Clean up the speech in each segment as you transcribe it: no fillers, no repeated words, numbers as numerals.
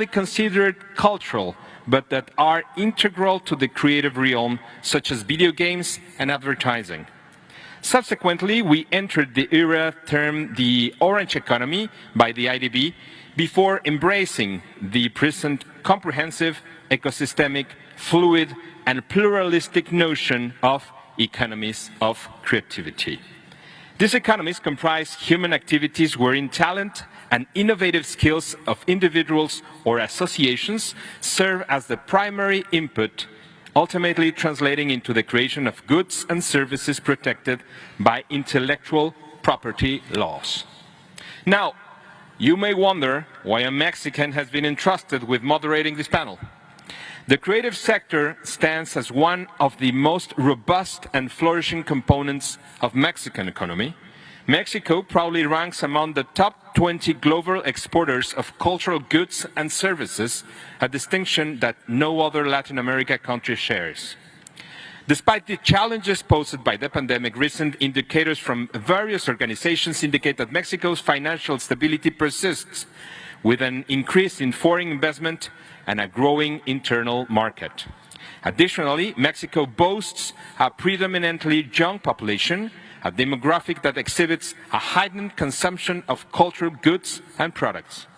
considered cultural, but that are integral to the creative realm, such as video games and advertising. Subsequently, we entered the era termed the Orange Economy by the IDB, before embracing the present comprehensive, ecosystemic, fluid, and pluralistic notion of economies of creativity. These economies comprise human activities wherein talent and innovative skills of individuals or associations serve as the primary input, ultimately translating into the creation of goods and services protected by intellectual property laws. Now, you may wonder why a Mexican has been entrusted with moderating this panel. The creative sector stands as one of the most robust and flourishing components of Mexican economy. Mexico proudly ranks among the top 20 global exporters of cultural goods and services, a distinction that no other Latin American country shares. Despite the challenges posed by the pandemic, recent indicators from various organizations indicate that Mexico's financial stability persists, with an increase in foreign investment and a growing internal market. Additionally, Mexico boasts a predominantly young population, a demographic that exhibits a heightened consumption of cultural goods and products.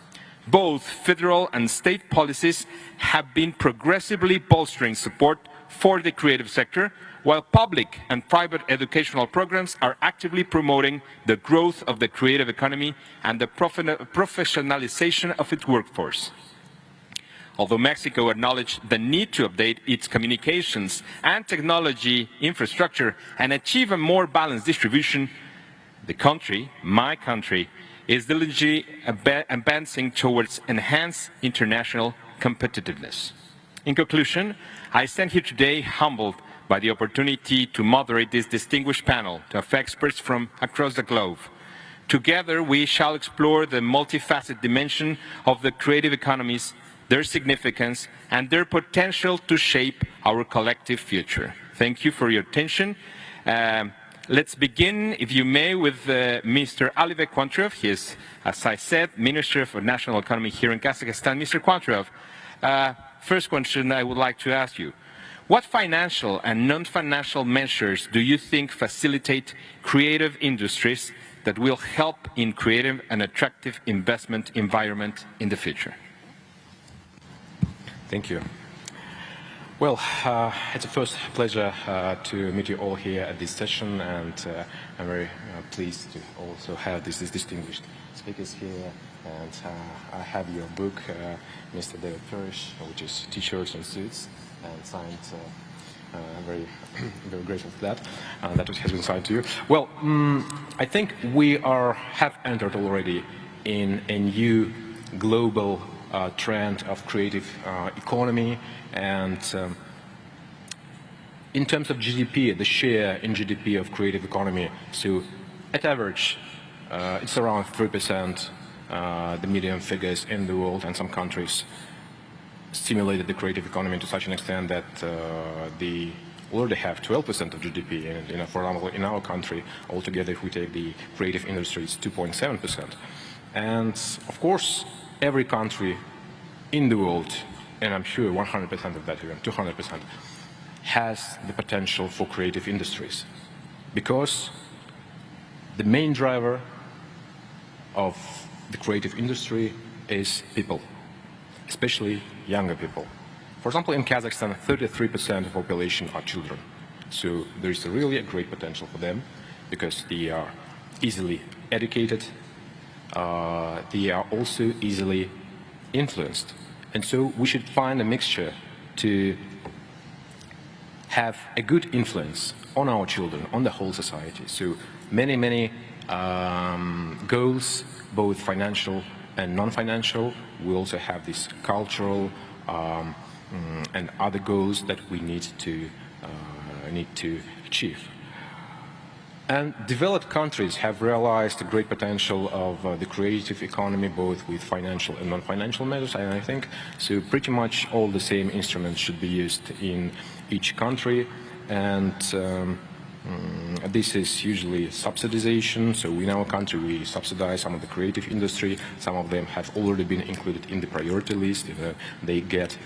Both federal and state policies have been progressively bolstering support for the creative sector, while public and private educational programs are actively promoting the growth of the creative economy and the professionalization of its workforce. Although Mexico acknowledged the need to update its communications and technology infrastructure and achieve a more balanced distribution, the country, my country, is diligently advancing towards enhanced international competitiveness. In conclusion, I stand here today humbled by the opportunity to moderate this distinguished panel of experts from across the globe. Together, we shall explore the multifaceted dimension of the creative economies, their significance, and their potential to shape our collective future. Thank you for your attention. Let's begin, if you may, with Mr. Jibek Joly. He is, as I said, Minister for National Economy here in Kazakhstan. Mr. Joly, first question I would like to ask you. What financial and non-financial measures do you think facilitate creative industries that will help in creative and attractive investment environment in the future? Thank you. Well, it's a first pleasure to meet you all here at this session, and I'm very pleased to also have these distinguished speakers here. And I have your book, Mr. David Parrish, which is T-shirts and suits, and signed. Very grateful for that. That has been signed to you. Well, I think we have entered already in a new global trend of creative economy, and in terms of GDP, the share in GDP of creative economy, so at average, it's around 3%, the median figures in the world, and some countries stimulated the creative economy to such an extent that they already have 12% of GDP, and for example, in our country, altogether, if we take the creative industry, it's 2.7%. And of course, every country in the world, and I'm sure 100% of that, even 200%, has the potential for creative industries, because the main driver of the creative industry is people, especially younger people. For example, in Kazakhstan, 33% of the population are children. So there is really a great potential for them, because they are easily educated, they are also easily influenced. And so we should find a mixture to have a good influence on our children, on the whole society. So many goals, both financial and non-financial. We also have this cultural and other goals that we need to achieve. And developed countries have realized the great potential of the creative economy, both with financial and non-financial measures, and I think so pretty much all the same instruments should be used in each country. And This is usually subsidization. So in our country, we subsidize some of the creative industry. Some of them have already been included in the priority list. They get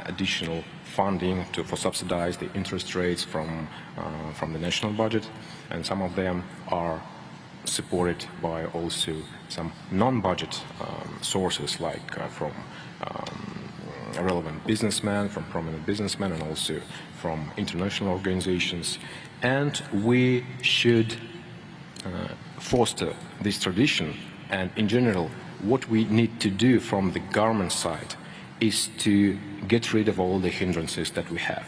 additional funding for subsidize the interest rates from the national budget. And some of them are supported by also some non-budget sources, like from relevant businessmen, from prominent businessmen, and also from international organizations. And we should foster this tradition. And in general, what we need to do from the government side is to get rid of all the hindrances that we have.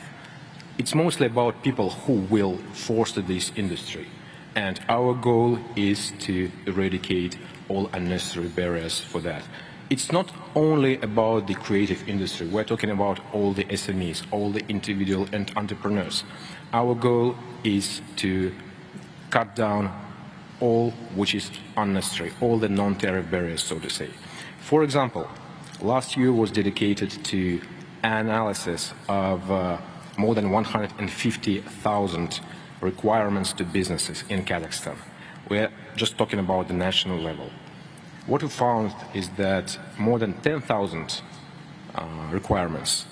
It's mostly about people who will foster this industry. And our goal is to eradicate all unnecessary barriers for that. It's not only about the creative industry. We're talking about all the SMEs, all the individual and entrepreneurs. Our goal is to cut down all which is unnecessary, all the non-tariff barriers, so to say. For example, last year was dedicated to analysis of more than 150,000 requirements to businesses in Kazakhstan. We're just talking about the national level. What we found is that more than 10,000 requirements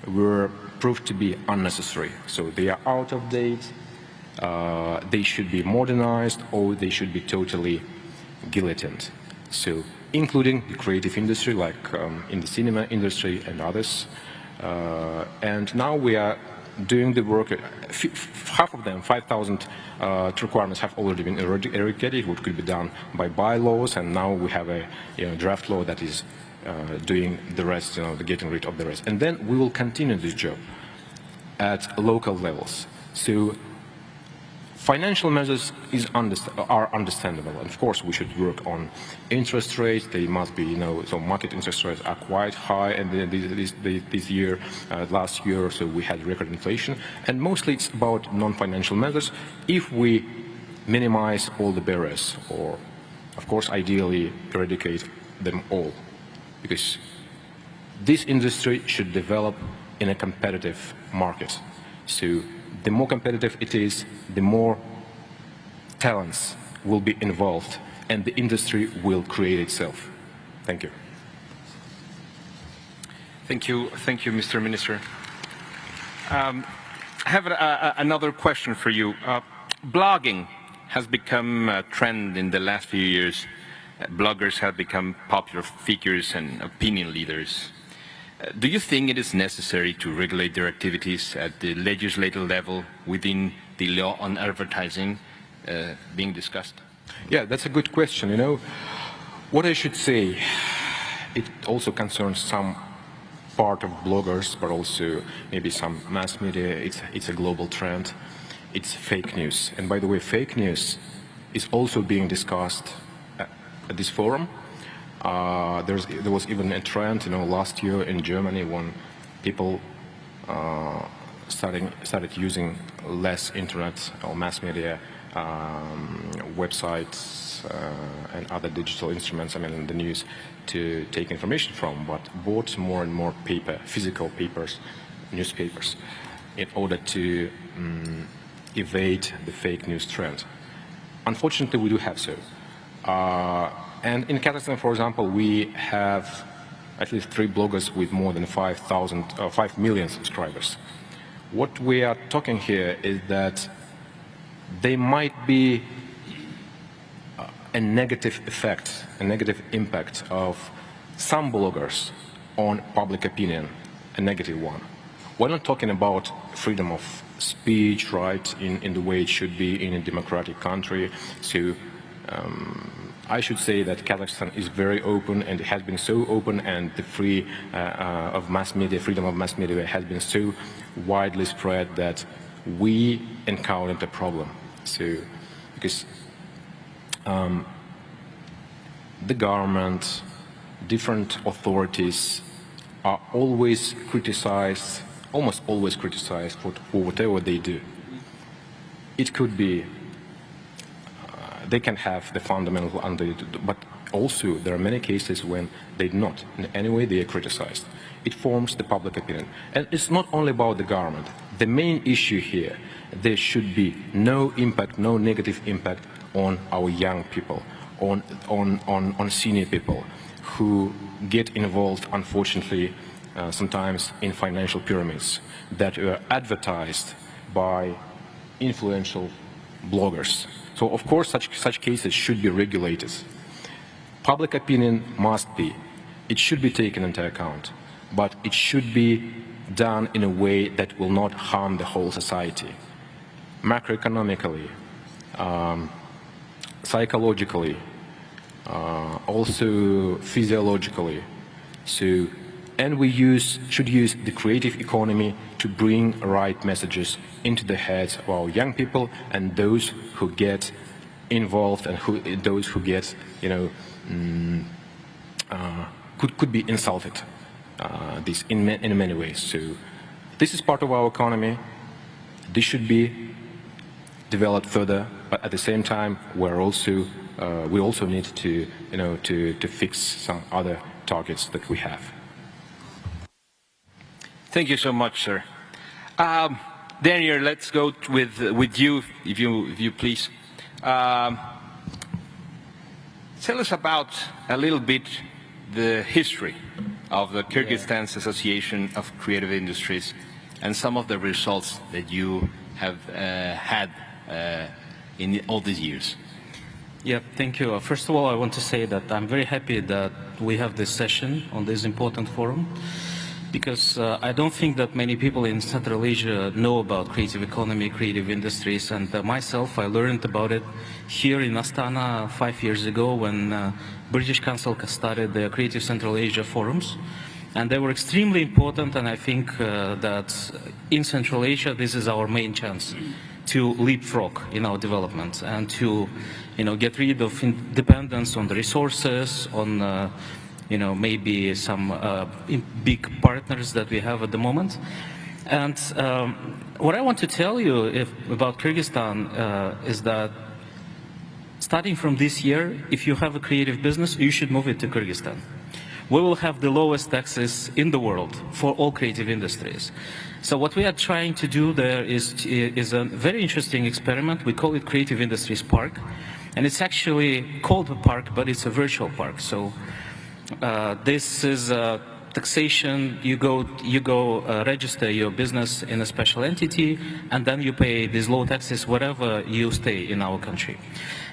were proved to be unnecessary. So they are out of date, they should be modernized, or they should be totally guillotined. So including the creative industry, like in the cinema industry and others. And now we are doing the work. Half of them, 5,000 requirements, have already been eradicated, what could be done by bylaws, and now we have a draft law that is doing the rest, the getting rid of the rest. And then we will continue this job at local levels. So financial measures are understandable. And of course, we should work on interest rates. They must be, so market interest rates are quite high. And this year, last year, so we had record inflation. And mostly it's about non-financial measures. If we minimize all the barriers, or of course, ideally eradicate them all, because this industry should develop in a competitive market. So the more competitive it is, the more talents will be involved, and the industry will create itself. Thank you. Thank you, Mr. Minister. I have another question for you. Blogging has become a trend in the last few years. Bloggers have become popular figures and opinion leaders. Do you think it is necessary to regulate their activities at the legislative level within the law on advertising being discussed? Yeah, that's a good question. What I should say, it also concerns some part of bloggers, but also maybe some mass media. It's a global trend. It's fake news. And by the way, fake news is also being discussed at this forum. There was even a trend, last year in Germany when people started using less internet or mass media websites and other digital instruments, the news, to take information from, but bought more and more physical papers, newspapers, in order to evade the fake news trend. Unfortunately, we do have so. And in Kazakhstan, for example, we have at least 3 bloggers with more than 5 million subscribers. What we are talking here is that there might be a negative effect, a negative impact of some bloggers on public opinion, a negative one. We're not talking about freedom of speech, right, in the way it should be in a democratic country. So I should say that Kazakhstan is very open, and it has been so open, and the freedom of mass media has been so widely spread that we encountered a problem. So, because the government, different authorities are always criticized, almost always criticized for whatever they do. It could be they can have the fundamental, but also, there are many cases when they do not, in any way they are criticized. It forms the public opinion. And it's not only about the government. The main issue here, there should be no impact, no negative impact on our young people, on senior people who get involved, unfortunately, sometimes in financial pyramids that were advertised by influential bloggers. So, of course, such cases should be regulated. Public opinion must be, it should be taken into account, but it should be done in a way that will not harm the whole society. Macroeconomically, psychologically, also physiologically. So, and we should use the creative economy to bring right messages into the heads of our young people and those who get involved and those who get, you know, could be insulted. This in many ways. So this is part of our economy. This should be developed further, but at the same time, we also need to, you know, to fix some other targets that we have. Thank you so much, sir. Daniel, let's go with you, if you please. Tell us about a little bit the history of the Kyrgyzstan's Association of Creative Industries and some of the results that you have had in all these years. Yeah, thank you. First of all, I want to say that I'm very happy that we have this session on this important forum, because I don't think that many people in Central Asia know about creative economy, creative industries, and myself, I learned about it here in Astana 5 years ago when British Council started the Creative Central Asia Forums. And they were extremely important, and I think that in Central Asia, this is our main chance to leapfrog in our development and to, you know, get rid of dependence on the resources, on you know, maybe some big partners that we have at the moment. And what I want to tell you about Kyrgyzstan is that starting from this year, if you have a creative business, you should move it to Kyrgyzstan. We will have the lowest taxes in the world for all creative industries. So what we are trying to do there is a very interesting experiment. We call it Creative Industries Park. And it's actually called a park, but it's a virtual park. So this is taxation. You go register your business in a special entity, and then you pay these low taxes wherever you stay in our country.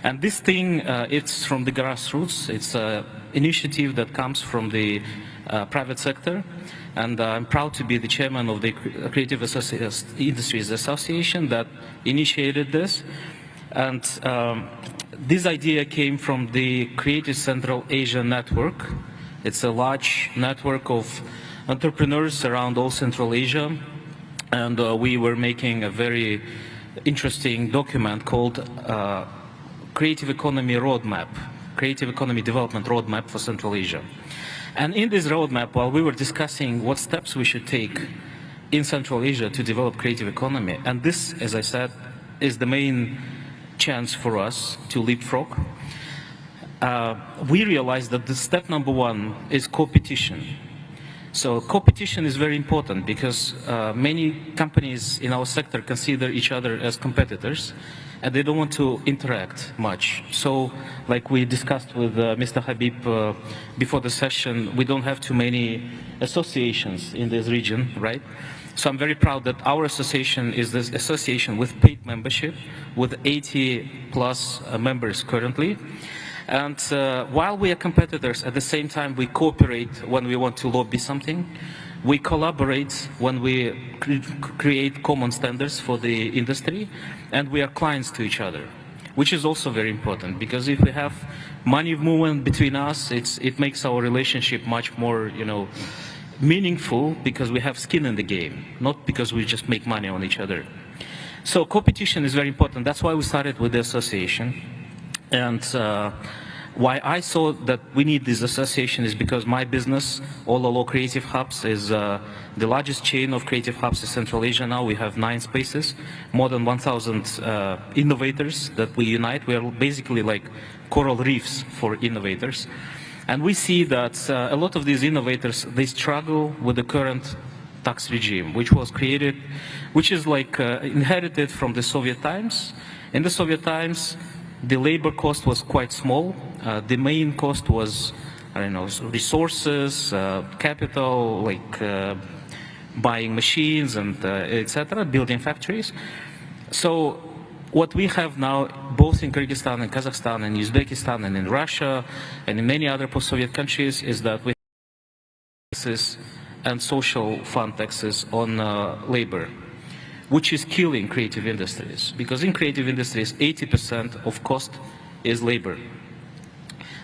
And this thing, it's from the grassroots. It's an initiative that comes from the private sector, and I'm proud to be the chairman of the Creative Industries Association that initiated this. And this idea came from the Creative Central Asia Network. It's a large network of entrepreneurs around all Central Asia, and we were making a very interesting document called Creative Economy Roadmap, Creative Economy Development Roadmap for Central Asia. And in this roadmap, while we were discussing what steps we should take in Central Asia to develop creative economy, and this, as I said, is the main chance for us to leapfrog, we realized that the step number one is competition. So competition is very important because many companies in our sector consider each other as competitors, and they don't want to interact much. So, like we discussed with Mr. Habib before the session, we don't have too many associations in this region, right? So I'm very proud that our association is this association with paid membership, with 80 plus members currently. And while we are competitors, at the same time we cooperate when we want to lobby something. We collaborate when we create common standards for the industry, and we are clients to each other, which is also very important, because if we have money movement between us, it makes our relationship much more, you know, meaningful, because we have skin in the game, not because we just make money on each other. So competition is very important. That's why we started with the association. And Why I saw that we need this association is because my business, All Creative Hubs, is the largest chain of creative hubs in Central Asia now. We have 9 spaces, more than 1,000 innovators that we unite. We are basically like coral reefs for innovators. And we see that a lot of these innovators, they struggle with the current tax regime, which was created, which is like inherited from the Soviet times. In the Soviet times, the labor cost was quite small. The main cost was, I don't know, resources, capital, like buying machines and etc., building factories. So what we have now, both in Kyrgyzstan and Kazakhstan and Uzbekistan and in Russia and in many other post-Soviet countries, is that we have taxes and social fund taxes on labor, which is killing creative industries. Because in creative industries, 80% of cost is labor.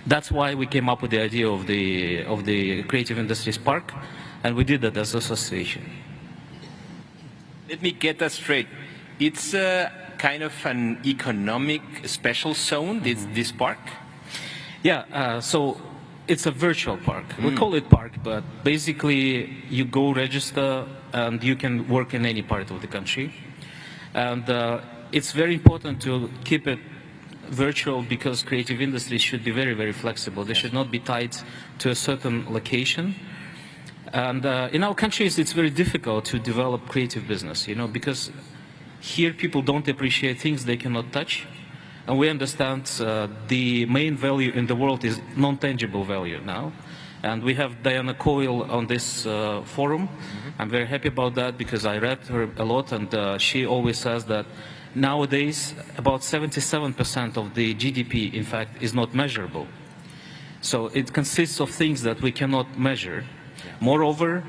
That's why we came up with the idea of the Creative Industries Park, and we did that as an association. Let me get that straight. It's a kind of an economic special zone, this park? Yeah, so it's a virtual park. We call it park, but basically you go register and you can work in any part of the country. And it's very important to keep it virtual because creative industries should be very, very flexible. They should not be tied to a certain location. And in our countries, it's very difficult to develop creative business, you know, because here people don't appreciate things they cannot touch. And we understand the main value in the world is non-tangible value now. And we have Diana Coyle on this forum. I'm very happy about that because I read her a lot, and she always says that nowadays about 77% of the GDP, in fact, is not measurable. So it consists of things that we cannot measure. Moreover,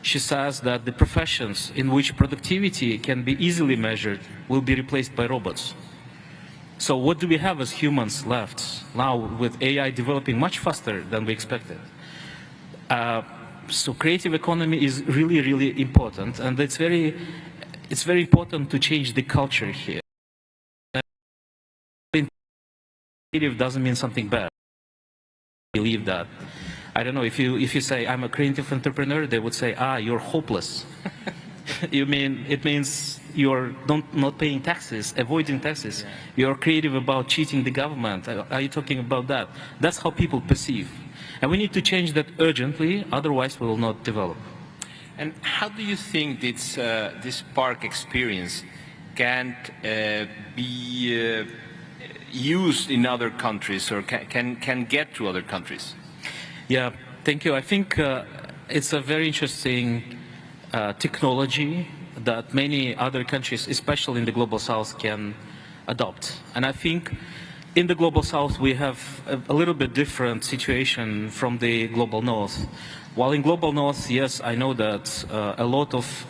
she says that the professions in which productivity can be easily measured will be replaced by robots. So what do we have as humans left now with AI developing much faster than we expected? So creative economy is really, really important, and it's very important to change the culture here. Creative doesn't mean something bad. I believe that. I don't know, if you say I'm a creative entrepreneur, they would say, you're hopeless. It means you're not paying taxes, avoiding taxes. You're creative about cheating the government. Are you talking about that? That's how people perceive. And we need to change that urgently, otherwise we will not develop. And how do you think this park experience can be used in other countries, or can get to other countries? Yeah, thank you. I think it's a very interesting technology that many other countries, especially in the Global South, can adopt. And I think in the Global South we have a little bit different situation from the Global North. While in Global North, yes, I know that a lot of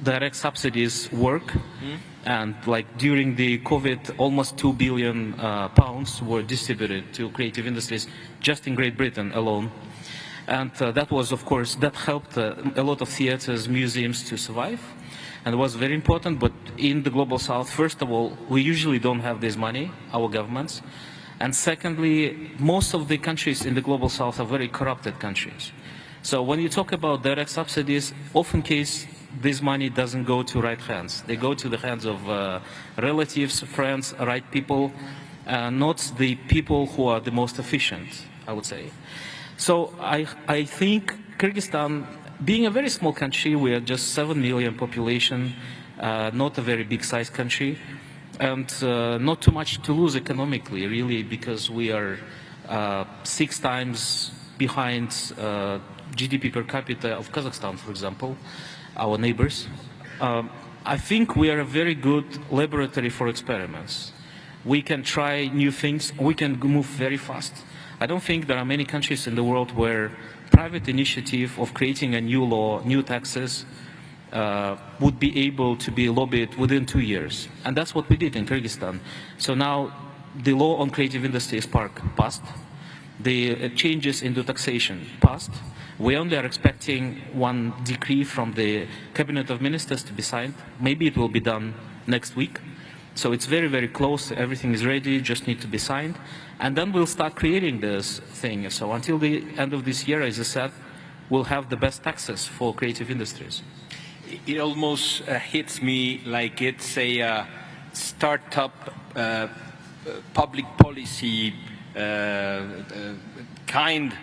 direct subsidies work, and like during the COVID, almost 2 billion pounds were distributed to creative industries just in Great Britain alone. And that was, of course, that helped a lot of theaters, museums to survive, and it was very important. But in the Global South, first of all, we usually don't have this money, our governments. And secondly, most of the countries in the Global South are very corrupted countries. So when you talk about direct subsidies, often case this money doesn't go to right hands. They go to the hands of relatives, friends, right people, not the people who are the most efficient, I would say. So I think Kyrgyzstan, being a very small country, we are just 7 million population, not a very big size country, and not too much to lose economically, really, because we are 6 times behind GDP per capita of Kazakhstan, for example, our neighbors. I think we are a very good laboratory for experiments. We can try new things, we can move very fast. I don't think there are many countries in the world where private initiative of creating a new law, new taxes, would be able to be lobbied within 2 years. And that's what we did in Kyrgyzstan. So now the law on creative industries park passed. The changes into taxation passed. We only are expecting one decree from the Cabinet of Ministers to be signed. Maybe it will be done next week. So it's very, very close. Everything is ready, just need to be signed. And then we'll start creating this thing. So until the end of this year, as I said, we'll have the best access for creative industries. It almost hits me like it's a startup public policy kind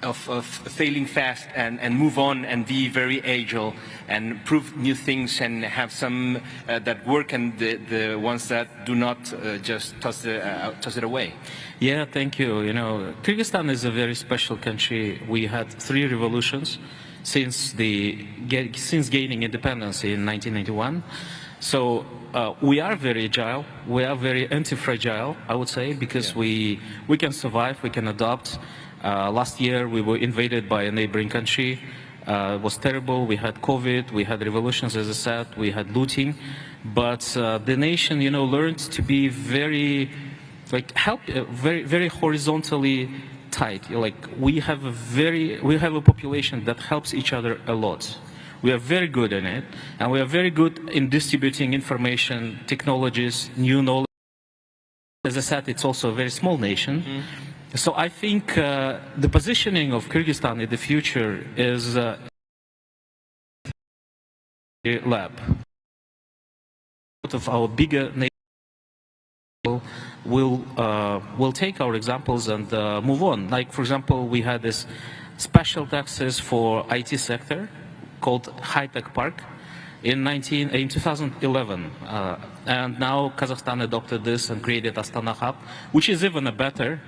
of failing fast and move on and be very agile and prove new things and have some that work and the ones that do not just toss it away. Yeah, thank you. You know, Kyrgyzstan is a very special country. We had 3 revolutions since gaining independence in 1991. So we are very agile. We are very anti-fragile, I would say, because we can survive, we can adapt. Last year we were invaded by a neighboring country. It was terrible. We had COVID, we had revolutions, as I said, we had looting. But the nation, you know, learned to be very, very horizontally tight. Like we have a population that helps each other a lot. We are very good in it, and we are very good in distributing information, technologies, new knowledge. As I said, it's also a very small nation. So I think the positioning of Kyrgyzstan in the future is a lab. Of our bigger nations will take our examples and move on. Like, for example, we had this special taxes for IT sector called High-Tech Park in 2011. And now Kazakhstan adopted this and created Astana Hub, which is even a better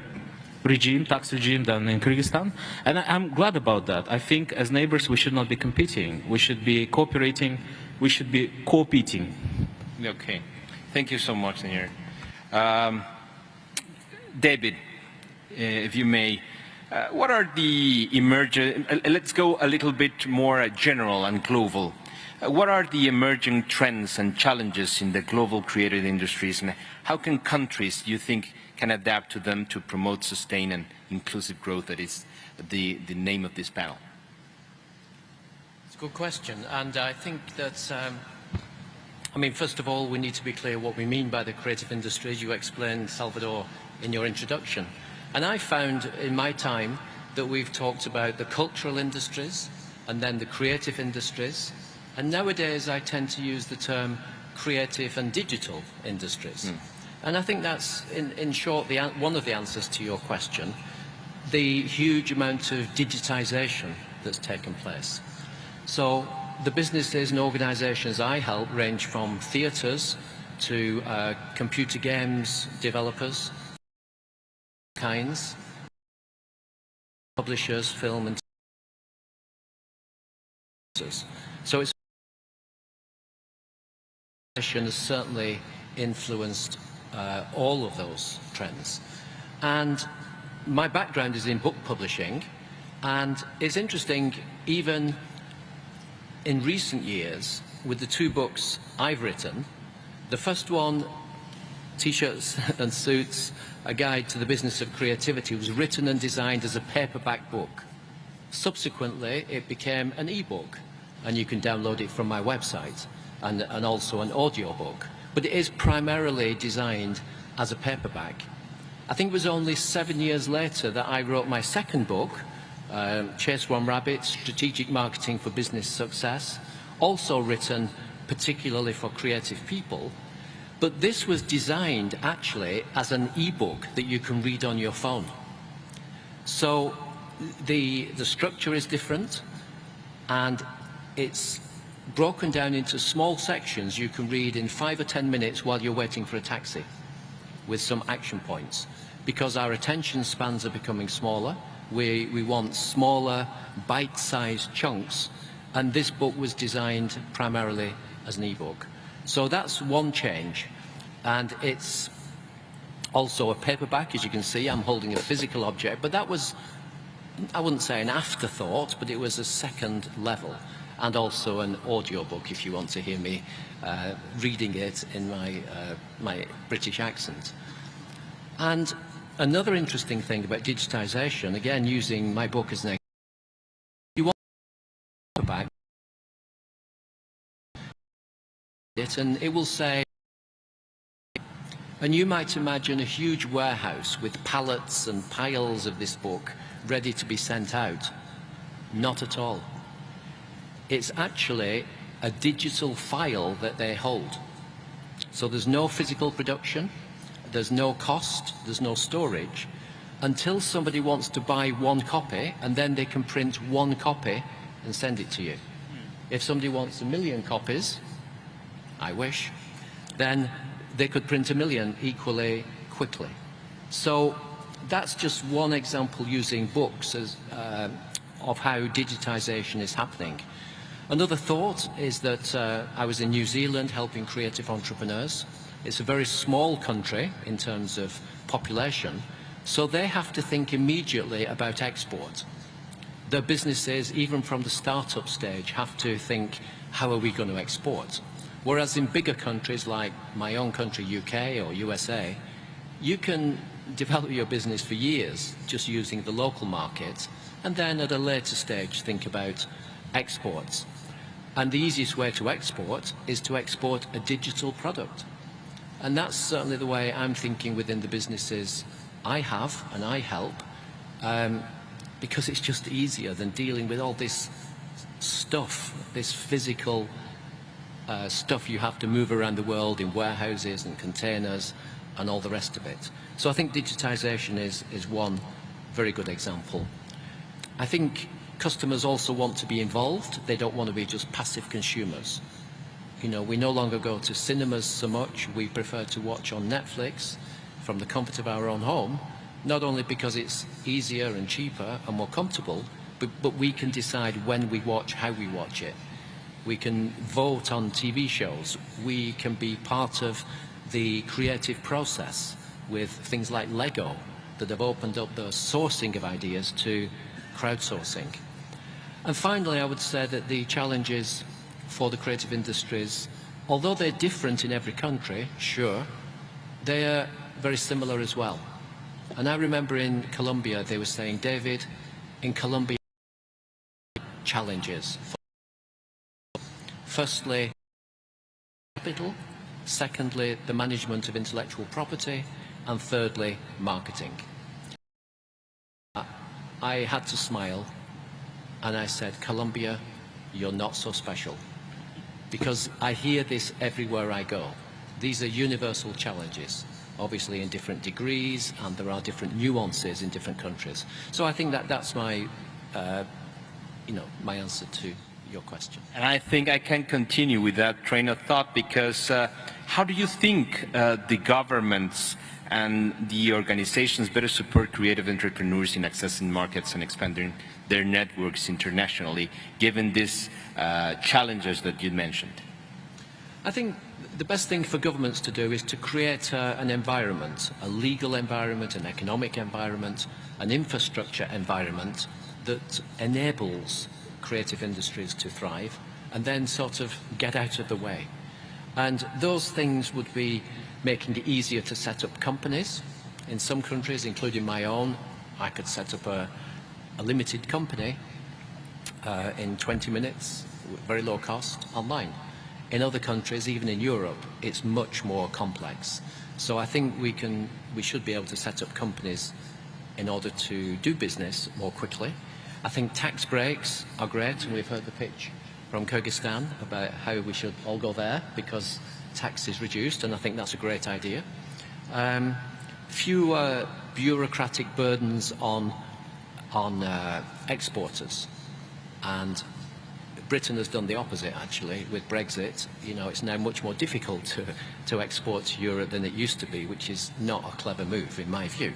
tax regime than in Kyrgyzstan. And I'm glad about that. I think as neighbors we should not be competing. We should be cooperating. We should be competing. Okay. Thank you so much, Senor. David, if you may, what are the emerging, let's go a little bit more general and global. What are the emerging trends and challenges in the global creative industries, and how can countries, do you think, can adapt to them to promote sustained and inclusive growth? That is the name of this panel. It's a good question, and I think that, I mean, first of all, we need to be clear what we mean by the creative industries. You explained, Salvador, in your introduction. And I found in my time that we've talked about the cultural industries and then the creative industries. And nowadays I tend to use the term creative and digital industries. And I think that's, in short, one of the answers to your question, the huge amount of digitization that's taken place. So the businesses and organizations I help range from theaters to computer games developers, kinds, publishers, film and so it's has certainly influenced all of those trends. And my background is in book publishing, and it's interesting, even in recent years, with the 2 books I've written, the first one, T-shirts and Suits, A Guide to the Business of Creativity, was written and designed as a paperback book. Subsequently, it became an e-book, and you can download it from my website, and also an audio book. But it is primarily designed as a paperback. I think it was only 7 years later that I wrote my second book, Chase One Rabbit, Strategic Marketing for Business Success, also written particularly for creative people. But this was designed actually as an e-book that you can read on your phone. So the structure is different, and it's broken down into small sections you can read in 5 or 10 minutes while you're waiting for a taxi, with some action points. Because our attention spans are becoming smaller, we want smaller, bite-sized chunks, and this book was designed primarily as an e-book. So that's one change, and it's also a paperback. As you can see, I'm holding a physical object, but that was, I wouldn't say an afterthought, but it was a second level, and also an audio book if you want to hear me reading it in my British accent. And another interesting thing about digitization, again using my book as an example, you want to back it, and it will say And you might imagine a huge warehouse with pallets and piles of this book ready to be sent out. Not at all. It's actually a digital file that they hold. So there's no physical production, there's no cost, there's no storage, until somebody wants to buy one copy, and then they can print one copy and send it to you. If somebody wants 1 million copies, I wish, then they could print 1 million equally quickly. So that's just one example using books as, of how digitization is happening. Another thought is that I was in New Zealand helping creative entrepreneurs. It's a very small country in terms of population, so they have to think immediately about export. Their businesses, even from the startup stage, have to think, how are we going to export? Whereas in bigger countries like my own country, UK or USA, you can develop your business for years just using the local market, and then at a later stage think about exports. And the easiest way to export is to export a digital product. And that's certainly the way I'm thinking within the businesses I have and I help, because it's just easier than dealing with all this stuff, this physical stuff you have to move around the world in warehouses and containers and all the rest of it. So I think digitization is one very good example. I think customers also want to be involved. They don't want to be just passive consumers. You know, we no longer go to cinemas so much. We prefer to watch on Netflix from the comfort of our own home, not only because it's easier and cheaper and more comfortable, but we can decide when we watch, how we watch it. We can vote on TV shows. We can be part of the creative process with things like Lego that have opened up the sourcing of ideas to crowdsourcing. And finally, I would say that the challenges for the creative industries, although they're different in every country, sure, they are very similar as well. And I remember in Colombia, they were saying, David, in Colombia, challenges. Firstly, capital. Secondly, the management of intellectual property. And thirdly, marketing. I had to smile. And I said, Colombia, you're not so special. Because I hear this everywhere I go. These are universal challenges, obviously in different degrees, and there are different nuances in different countries. So I think that that's my, my answer to your question. And I think I can continue with that train of thought, because how do you think the governments and the organizations better support creative entrepreneurs in accessing markets and expanding their networks internationally, given these challenges that you mentioned? I think the best thing for governments to do is to create an environment, a legal environment, an economic environment, an infrastructure environment that enables creative industries to thrive, and then sort of get out of the way. And those things would be making it easier to set up companies. In some countries, including my own, I could set up a limited company in 20 minutes, very low cost, online. In other countries, even in Europe, it's much more complex. So I think we should be able to set up companies in order to do business more quickly. I think tax breaks are great, and we've heard the pitch from Kyrgyzstan about how we should all go there because tax is reduced, and I think that's a great idea. Fewer bureaucratic burdens on exporters, and Britain has done the opposite actually with Brexit. You know, it's now much more difficult to export to Europe than it used to be, which is not a clever move in my view.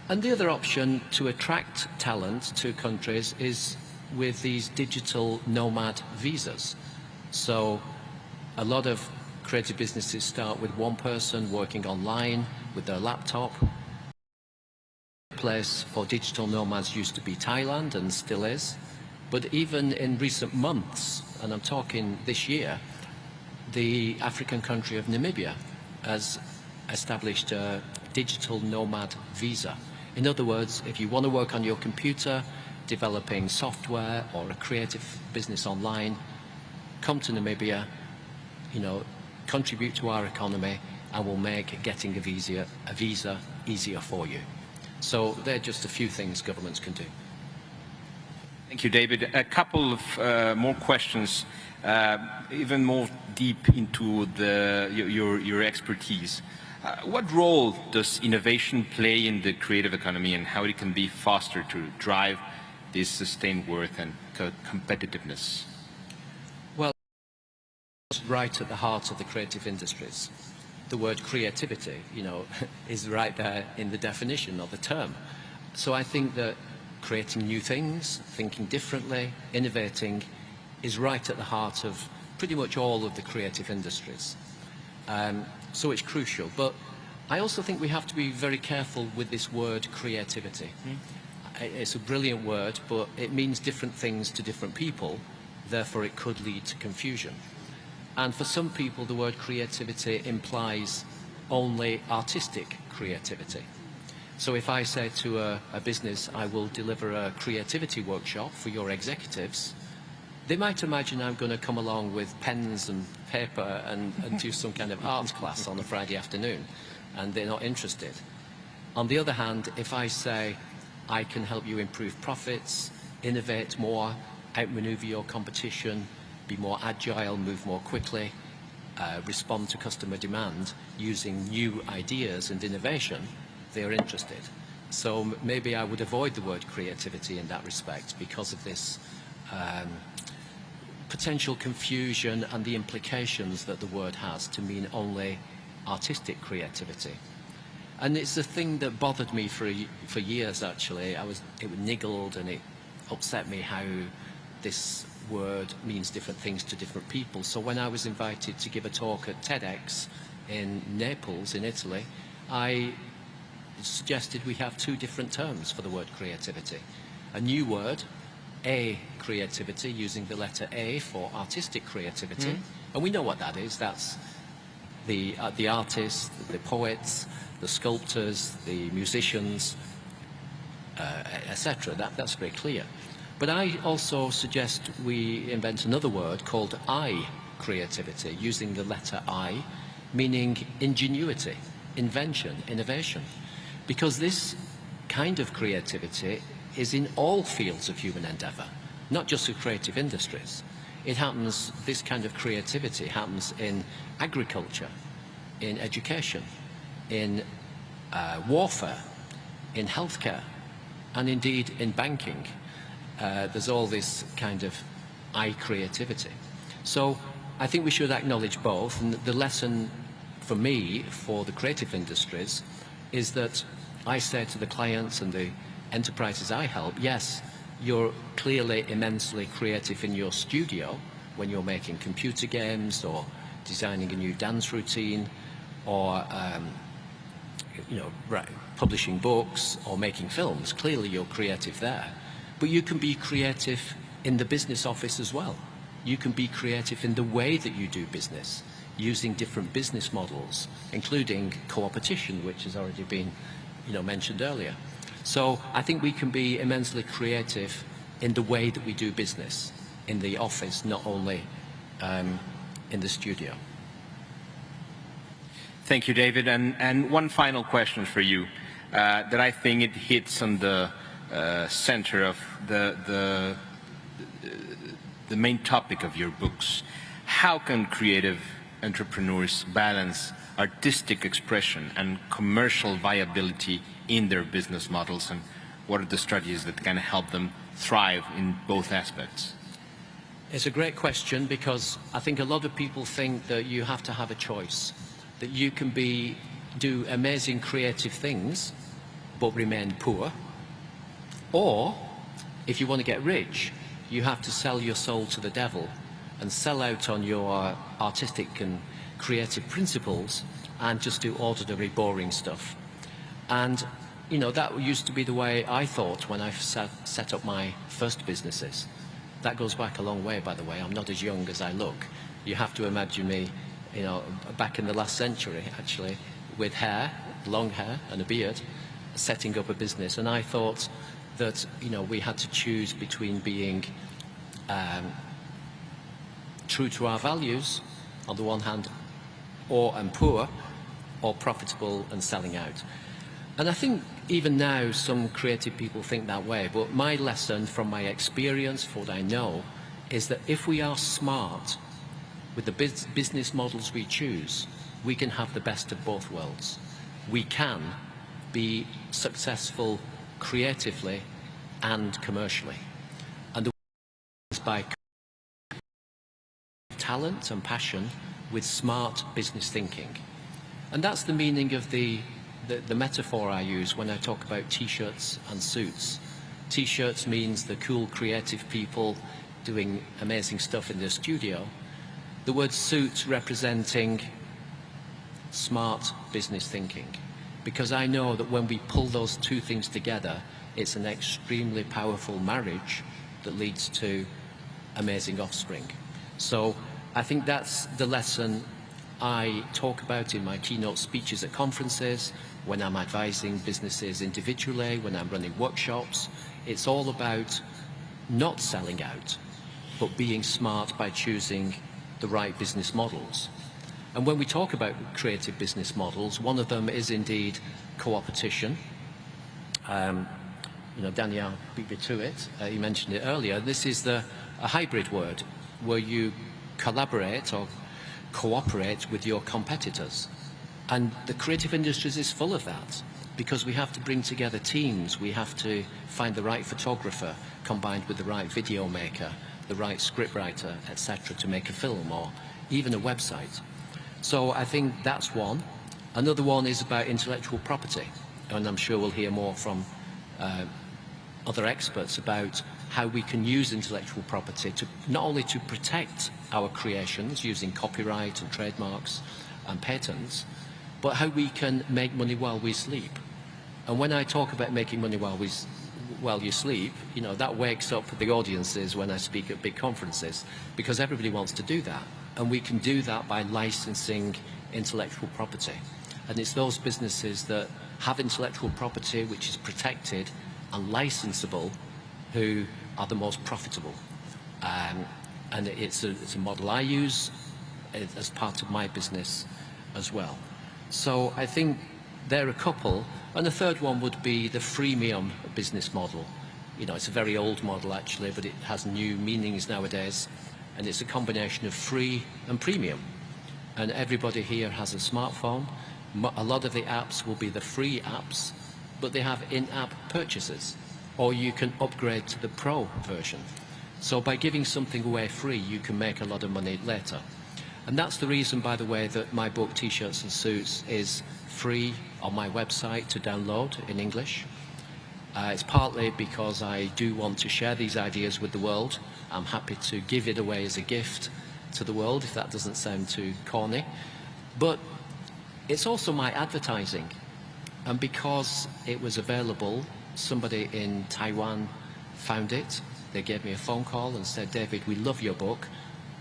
And the other option to attract talent to countries is with these digital nomad visas. So a lot of creative businesses start with one person working online with their laptop. The place for digital nomads used to be Thailand and still is. But even in recent months, and I'm talking this year, the African country of Namibia has established a digital nomad visa. In other words, if you want to work on your computer, developing software or a creative business online, come to Namibia, you know, contribute to our economy, and will make getting a visa easier for you. So they're just a few things governments can do. Thank you, David. A couple of more questions, even more deep into your expertise. What role does innovation play in the creative economy, and how it can be fostered to drive this sustained worth and competitiveness? Well, it's right at the heart of the creative industries. The word creativity, is right there in the definition of the term. So I think that creating new things, thinking differently, innovating, is right at the heart of pretty much all of the creative industries. So it's crucial. But I also think we have to be very careful with this word creativity. It's a brilliant word, but it means different things to different people. Therefore, it could lead to confusion. And for some people, the word creativity implies only artistic creativity. So if I say to a business, I will deliver a creativity workshop for your executives, they might imagine I'm going to come along with pens and paper and do some kind of arts class on a Friday afternoon, and they're not interested. On the other hand, if I say, I can help you improve profits, innovate more, outmaneuver your competition, be more agile, move more quickly, respond to customer demand using new ideas and innovation, they are interested. So maybe I would avoid the word creativity in that respect because of this potential confusion and the implications that the word has to mean only artistic creativity. And it's a thing that bothered me for years, actually. It niggled and it upset me how this word means different things to different people. So when I was invited to give a talk at TEDx in Naples, in Italy, I suggested we have two different terms for the word creativity. A new word, A creativity, using the letter A for artistic creativity. And we know what that is. That's the artists, the poets, the sculptors, the musicians, etc. That's very clear. But I also suggest we invent another word called I creativity, using the letter I, meaning ingenuity, invention, innovation. Because this kind of creativity is in all fields of human endeavour, not just the creative industries. It happens, this kind of creativity happens in agriculture, in education, in warfare, in healthcare, and indeed in banking. There's all this kind of I creativity. So I think we should acknowledge both, and the lesson for me, for the creative industries, is that I say to the clients and the enterprises I help, yes, you're clearly immensely creative in your studio when you're making computer games or designing a new dance routine or publishing books or making films. Clearly you're creative there. But you can be creative in the business office as well. You can be creative in the way that you do business, using different business models, including co-opetition, which has already been mentioned earlier. So I think we can be immensely creative in the way that we do business in the office, not only in the studio. Thank you, David. And one final question for you that I think it hits on the center of the main topic of your books. How can creative entrepreneurs balance artistic expression and commercial viability in their business models, and what are the strategies that can help them thrive in both aspects? It's a great question, because I think a lot of people think that you have to have a choice, that you can do amazing creative things but remain poor, or if you want to get rich, you have to sell your soul to the devil and sell out on your artistic and creative principles and just do ordinary, boring stuff. And that used to be the way I thought when I set up my first businesses. That goes back a long way, by the way. I'm not as young as I look. You have to imagine me, back in the last century, actually, with hair, long hair and a beard, setting up a business. And I thought that, we had to choose between being true to our values, on the one hand, and poor, or profitable and selling out. And I think even now some creative people think that way, but my lesson from my experience, from what I know, is that if we are smart with the business models we choose, we can have the best of both worlds. We can be successful creatively and commercially. And the way is by talent and passion with smart business thinking. And that's the meaning of the metaphor I use when I talk about t-shirts and suits. T-shirts means the cool creative people doing amazing stuff in their studio. The word suit representing smart business thinking. Because I know that when we pull those two things together, it's an extremely powerful marriage that leads to amazing offspring. So I think that's the lesson I talk about in my keynote speeches at conferences, when I'm advising businesses individually, when I'm running workshops. It's all about not selling out, but being smart by choosing the right business models. And when we talk about creative business models, one of them is indeed co-opetition. Daniel beat me to it. He mentioned it earlier. This is a hybrid word where you collaborate or cooperate with your competitors. And the creative industries is full of that, because we have to bring together teams. We have to find the right photographer combined with the right video maker, the right scriptwriter, etc., to make a film or even a website. So I think that's one. Another one is about intellectual property, and I'm sure we'll hear more from other experts about how we can use intellectual property to not only to protect our creations using copyright and trademarks and patents, but how we can make money while we sleep. And when I talk about making money while you sleep, that wakes up the audiences when I speak at big conferences, because everybody wants to do that. And we can do that by licensing intellectual property. And it's those businesses that have intellectual property which is protected and licensable who are the most profitable. And it's a model I use as part of my business as well. So I think there are a couple. And the third one would be the freemium business model. It's a very old model actually, but it has new meanings nowadays. And it's a combination of free and premium. And everybody here has a smartphone. A lot of the apps will be the free apps, but they have in-app purchases. Or you can upgrade to the pro version. So by giving something away free, you can make a lot of money later. And that's the reason, by the way, that my book, T-shirts and Suits, is free on my website to download in English. It's partly because I do want to share these ideas with the world. I'm happy to give it away as a gift to the world, if that doesn't sound too corny. But it's also my advertising. And because it was available, somebody in Taiwan found it. They gave me a phone call and said, David, we love your book.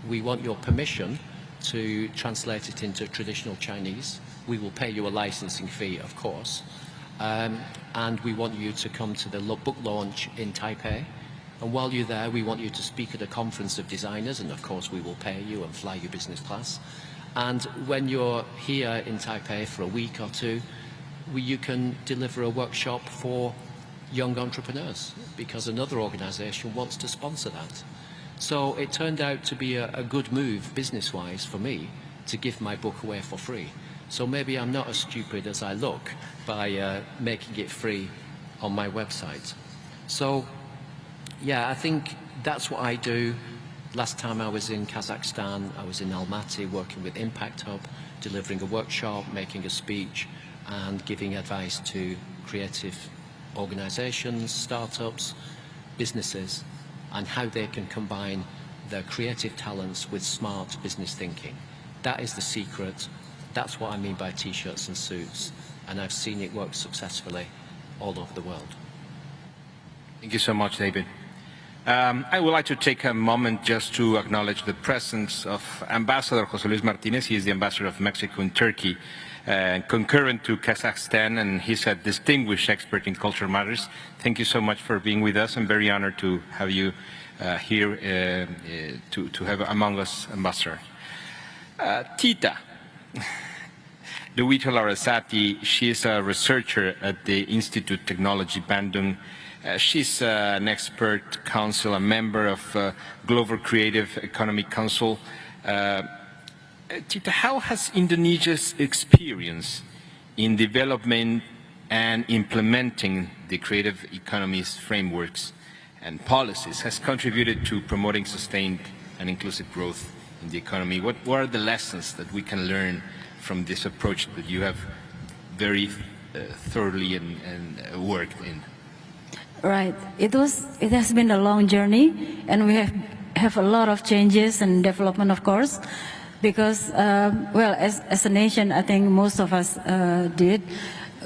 We want your permission to translate it into traditional Chinese. We will pay you a licensing fee, of course. And we want you to come to the book launch in Taipei. And while you're there, we want you to speak at a conference of designers, and of course we will pay you and fly you business class. And when you're here in Taipei for a week or two, you can deliver a workshop for young entrepreneurs, because another organization wants to sponsor that. So it turned out to be a good move business-wise for me to give my book away for free. So maybe I'm not as stupid as I look by making it free on my website. So yeah, I think that's what I do. Last time I was in Kazakhstan, I was in Almaty working with Impact Hub, delivering a workshop, making a speech, and giving advice to creative organizations, startups, businesses, and how they can combine their creative talents with smart business thinking. That is the secret. That's what I mean by T-shirts and suits. And I've seen it work successfully all over the world. Thank you so much, David. I would like to take a moment just to acknowledge the presence of Ambassador José Luis Martinez. He is the ambassador of Mexico and Turkey, concurrent to Kazakhstan, and he's a distinguished expert in cultural matters. Thank you so much for being with us. I'm very honored to have you here, to have among us, Ambassador. Tita, Lowita Larasati, she is a researcher at the Institute Technology Bandung. She's an expert council, a member of Global Creative Economy Council. Tita, how has Indonesia's experience in development and implementing the creative economy's frameworks and policies has contributed to promoting sustained and inclusive growth in the economy? What are the lessons that we can learn from this approach that you have very thoroughly and worked in? Right. It has been a long journey, and we have a lot of changes and development, of course, because, well, as a nation, I think most of us did.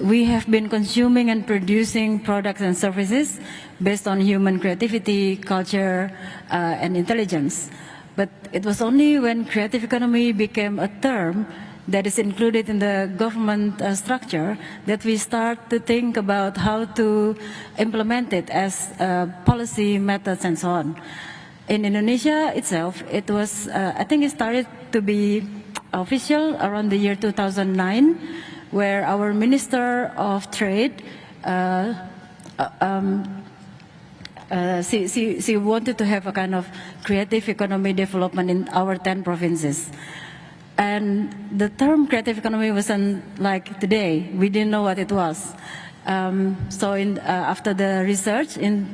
We have been consuming and producing products and services based on human creativity, culture, and intelligence. But it was only when creative economy became a term that is included in the government structure that we start to think about how to implement it as policy methods and so on. In Indonesia itself, it was, I think it started to be official around the year 2009, where our Minister of Trade, she wanted to have a kind of creative economy development in our 10 provinces. And the term creative economy wasn't like today. We didn't know what it was. So after the research in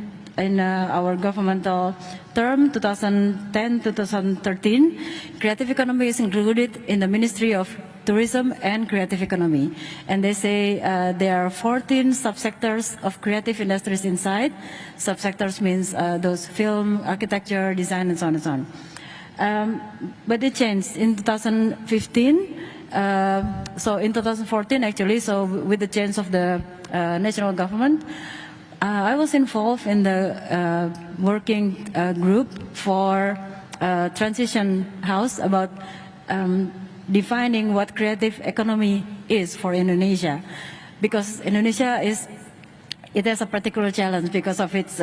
our governmental term, 2010-2013, creative economy is included in the Ministry of Tourism and Creative Economy. And they say there are 14 subsectors of creative industries inside. Subsectors means those film, architecture, design, and so on and so on. But it changed in 2015. So in 2014, actually, so with the change of the national government, I was involved in the working group for transition house about defining what creative economy is for Indonesia, because Indonesia it has a particular challenge because of its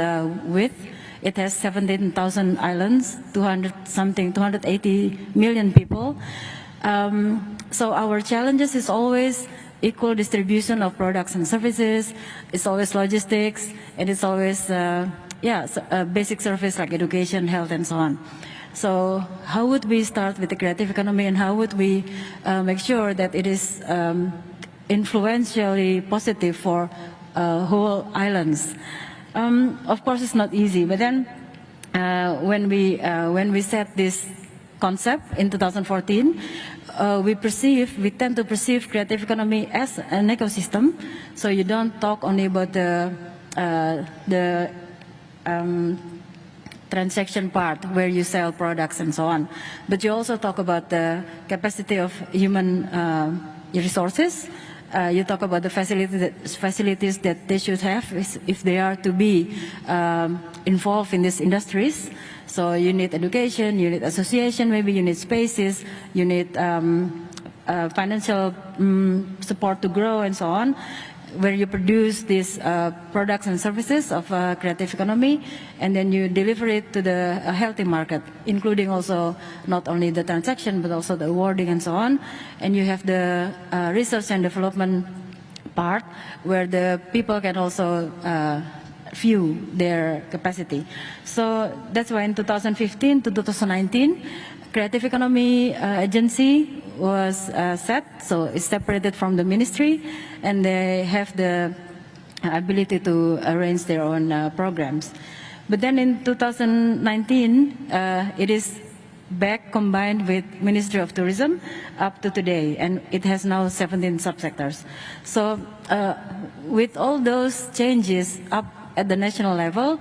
width. It has 17,000 islands, 280 million people. So our challenges is always equal distribution of products and services. It's always logistics, and it's always basic service like education, health, and so on. So how would we start with the creative economy, and how would we make sure that it is influentially positive for whole islands? Of course, it's not easy. But then, when we set this concept in 2014, we tend to perceive creative economy as an ecosystem. So you don't talk only about the transaction part where you sell products and so on, but you also talk about the capacity of human resources. You talk about the facilities that they should have if they are to be involved in these industries. So you need education, you need association, maybe you need spaces, you need financial support to grow and so on, where you produce these products and services of creative economy, and then you deliver it to the healthy market, including also not only the transaction, but also the awarding and so on. And you have the research and development part, where the people can also view their capacity. So that's why in 2015 to 2019, Creative Economy Agency was set, so it's separated from the ministry, and they have the ability to arrange their own programs. But then in 2019, it is back combined with Ministry of Tourism up to today, and it has now 17 subsectors. So with all those changes up at the national level,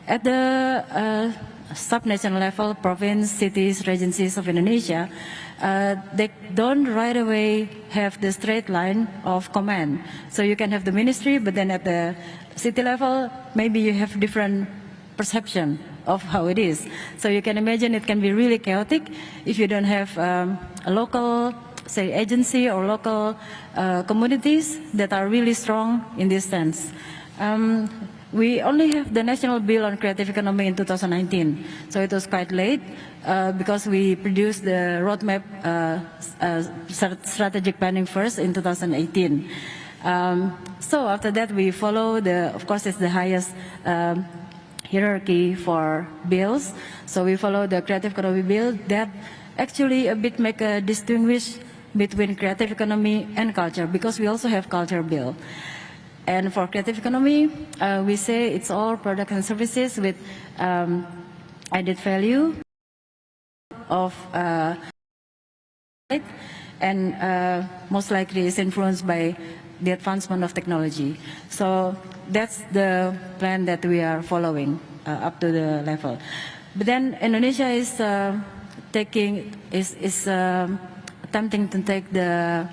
at the sub-national level, province, cities, regencies of Indonesia, they don't right away have the straight line of command. So you can have the ministry, but then at the city level, maybe you have different perception of how it is. So you can imagine it can be really chaotic if you don't have a local, say, agency or local communities that are really strong in this sense. we only have the national bill on creative economy in 2019. So it was quite late because we produced the roadmap strategic planning first in 2018. So after that, we follow of course, it's the highest hierarchy for bills. So we follow the creative economy bill that actually a bit make a distinguish between creative economy and culture, because we also have culture bill. And for creative economy, we say it's all products and services with added value of and most likely is influenced by the advancement of technology. So that's the plan that we are following up to the level. But then Indonesia is attempting to take the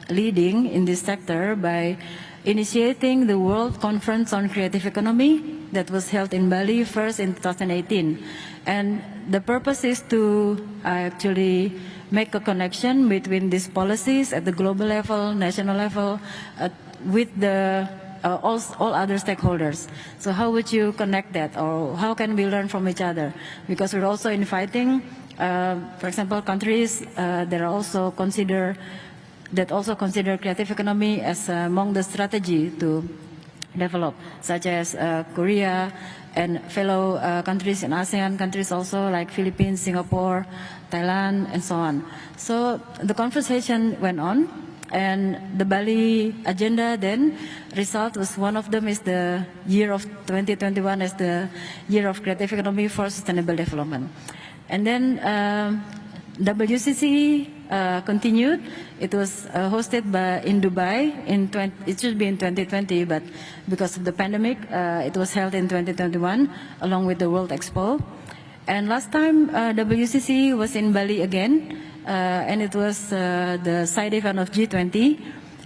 leading in this sector by initiating the World Conference on Creative Economy that was held in Bali first in 2018. And the purpose is to actually make a connection between these policies at the global level, national level, with the all other stakeholders. So how would you connect that, or how can we learn from each other? Because we're also inviting, for example, countries that also consider creative economy as among the strategy to develop, such as Korea and fellow countries in ASEAN countries also, like Philippines, Singapore, Thailand, and so on. So the conversation went on, and the Bali agenda then result was, one of them is the year of 2021 as the year of creative economy for sustainable development. And then WCC continued. It was hosted in Dubai. It should be in 2020, but because of the pandemic, it was held in 2021 along with the World Expo. And last time WCC was in Bali again, and it was the side event of G20,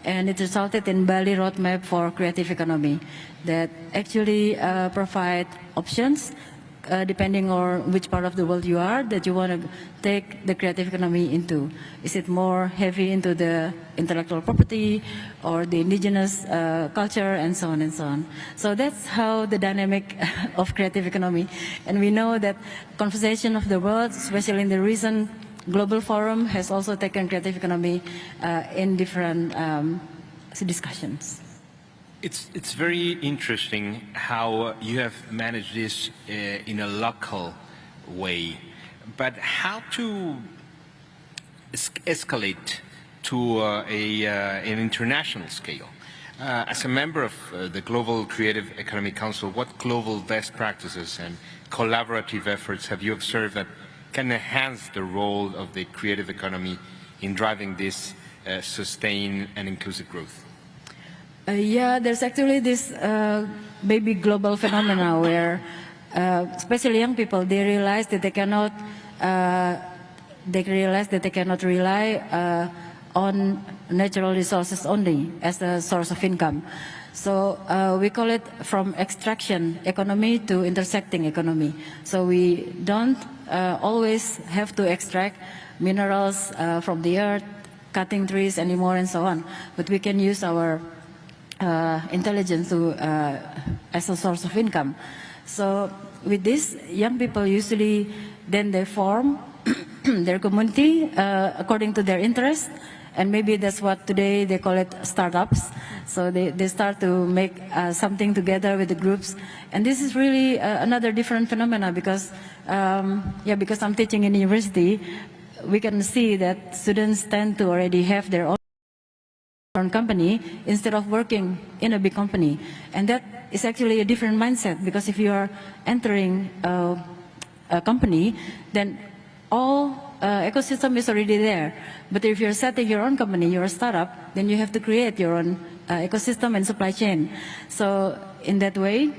and it resulted in Bali roadmap for creative economy that actually provide options depending on which part of the world you are, that you want to take the creative economy into. Is it more heavy into the intellectual property or the indigenous culture, and so on and so on. So that's how the dynamic of creative economy. And we know that conversation of the world, especially in the recent global forum, has also taken creative economy in different discussions. It's very interesting how you have managed this in a local way, but how to escalate to an international scale? As a member of the Global Creative Economy Council, what global best practices and collaborative efforts have you observed that can enhance the role of the creative economy in driving this sustained and inclusive growth? Yeah, there's actually this maybe global phenomena where, especially young people, they realize that they cannot rely on natural resources only as a source of income. So we call it from extraction economy to intersecting economy. So we don't always have to extract minerals from the earth, cutting trees anymore, and so on. But we can use our intelligence as a source of income. So with this, young people usually then they form their community according to their interest, and maybe that's what today they call it startups. So they start to make something together with the groups, and this is really another different phenomena because because I'm teaching in university, we can see that students tend to already have their own company instead of working in a big company, and that is actually a different mindset, because if you are entering a company, then all ecosystem is already there. But if you're setting your own company, you're a startup, then you have to create your own ecosystem and supply chain. So in that way,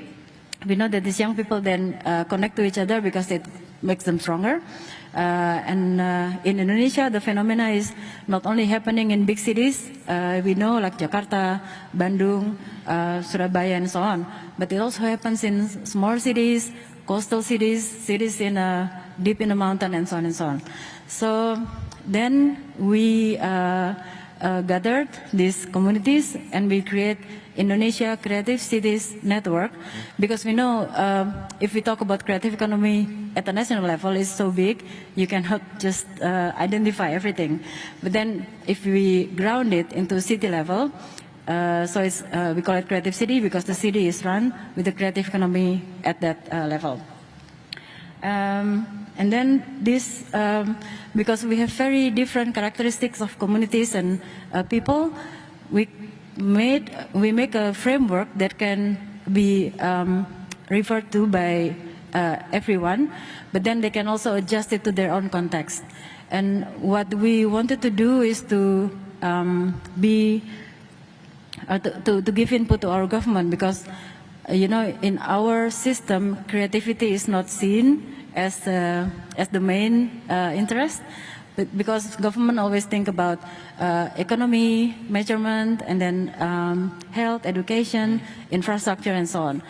we know that these young people then connect to each other because it makes them stronger. In Indonesia, the phenomena is not only happening in big cities, we know like Jakarta, Bandung, Surabaya, and so on, but it also happens in small cities, coastal cities, cities in deep in the mountain, and so on and so on. So then we gathered these communities and we create Indonesia Creative Cities Network, because we know if we talk about creative economy at the national level, it's so big, you cannot just identify everything. But then if we ground it into city level, so it's, we call it Creative City because the city is run with the creative economy at that level. And then this, because we have very different characteristics of communities and people, we make a framework that can be referred to by everyone, but then they can also adjust it to their own context. And what we wanted to do is to to give input to our government, because you know, in our system, creativity is not seen as the main interest, but because government always think about economy, measurement, and then health, education, infrastructure, and so on.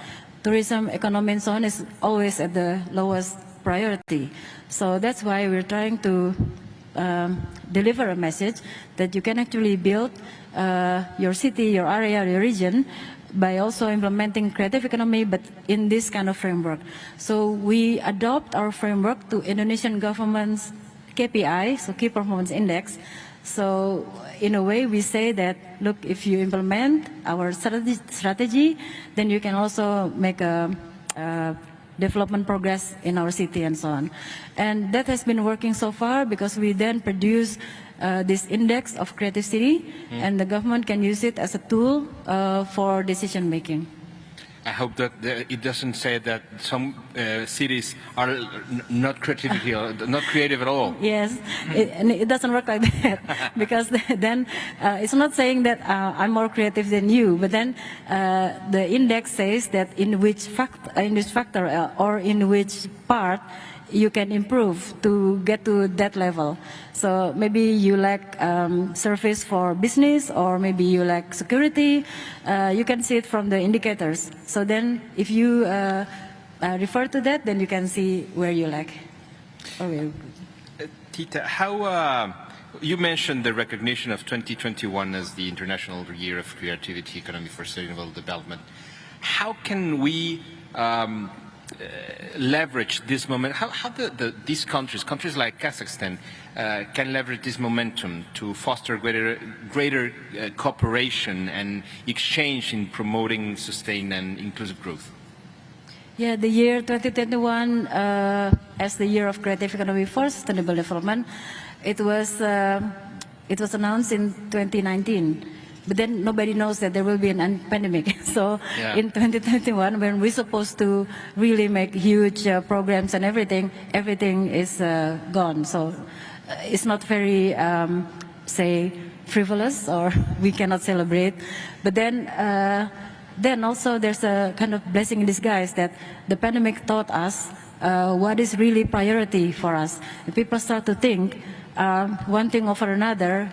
Tourism, economy, and so on is always at the lowest priority. So that's why we're trying to deliver a message that you can actually build your city, your area, your region by also implementing creative economy, but in this kind of framework. So we adopt our framework to Indonesian government's KPI, so Key Performance Index. So in a way we say that, look, if you implement our strategy, then you can also make a development progress in our city and so on. And that has been working so far because we then produce this index of creative city, and the government can use it as a tool for decision making. I hope that it doesn't say that some cities are not creativity or not creative at all. Yes, and it doesn't work like that because then it's not saying that I'm more creative than you, but then the index says that in which factor or in which part you can improve to get to that level. So maybe you lack service for business, or maybe you lack security. You can see it from the indicators. So then if you refer to that, then you can see where you lack. Tita, how, you mentioned the recognition of 2021 as the International Year of Creativity Economy for Sustainable Development. How can we leverage this moment? How these countries like Kazakhstan can leverage this momentum to foster greater cooperation and exchange in promoting sustained and inclusive growth? Yeah, the year 2021 as the year of creative economy for sustainable development, it was announced in 2019. But then nobody knows that there will be a pandemic. So in 2021, when we're supposed to really make huge programs and everything is gone. So it's not very, say, frivolous, or we cannot celebrate. But then also there's a kind of blessing in disguise that the pandemic taught us what is really priority for us. And people start to think one thing over another,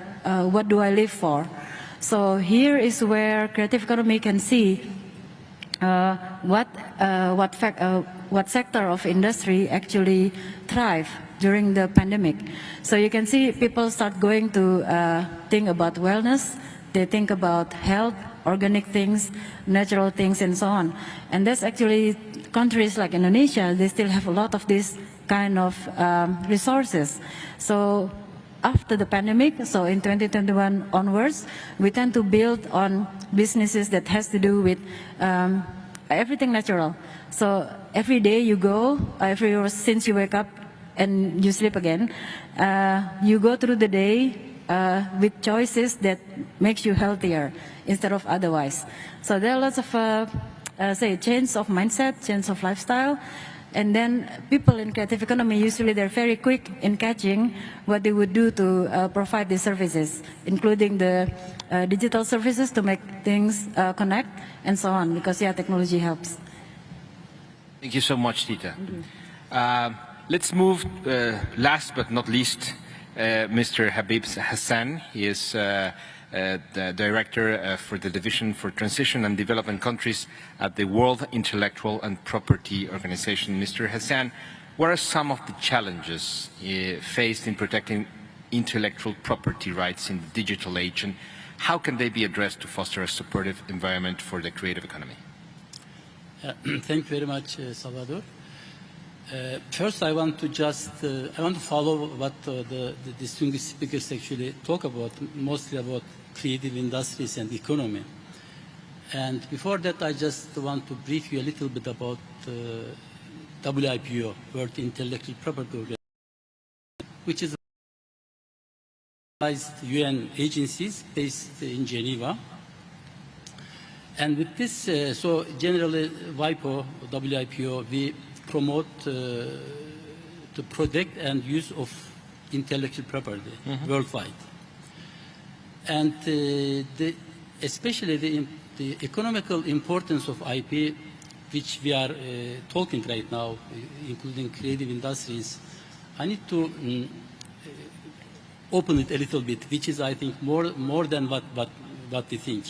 what do I live for? So here is where creative economy can see what sector of industry actually thrive during the pandemic. So you can see people start going to think about wellness, they think about health, organic things, natural things, and so on. And that's actually countries like Indonesia, they still have a lot of this kind of resources. So after the pandemic, so in 2021 onwards, we tend to build on businesses that has to do with everything natural. So every day you go, since you wake up and you sleep again, you go through the day with choices that makes you healthier instead of otherwise. So there are lots of, say, change of mindset, change of lifestyle. And then people in creative economy, usually they're very quick in catching what they would do to provide these services, including the digital services to make things connect and so on, because technology helps. Thank you so much, Tita. Let's move, last but not least, Mr. Habib Hassan. He is the Director for the Division for Transition and Development Countries at the World Intellectual and Property Organization. Mr. Hassan, what are some of the challenges faced in protecting intellectual property rights in the digital age, and how can they be addressed to foster a supportive environment for the creative economy? Thank you very much, Salvador. First, I want to follow what the distinguished speakers actually talk about, mostly about creative industries and economy. And before that, I just want to brief you a little bit about WIPO, World Intellectual Property Organization, which is UN agencies based in Geneva. And with this, so generally WIPO, we promote the product and use of intellectual property worldwide. And especially the economical importance of IP, which we are talking right now, including creative industries, I need to open it a little bit, which is, I think, more than what we think.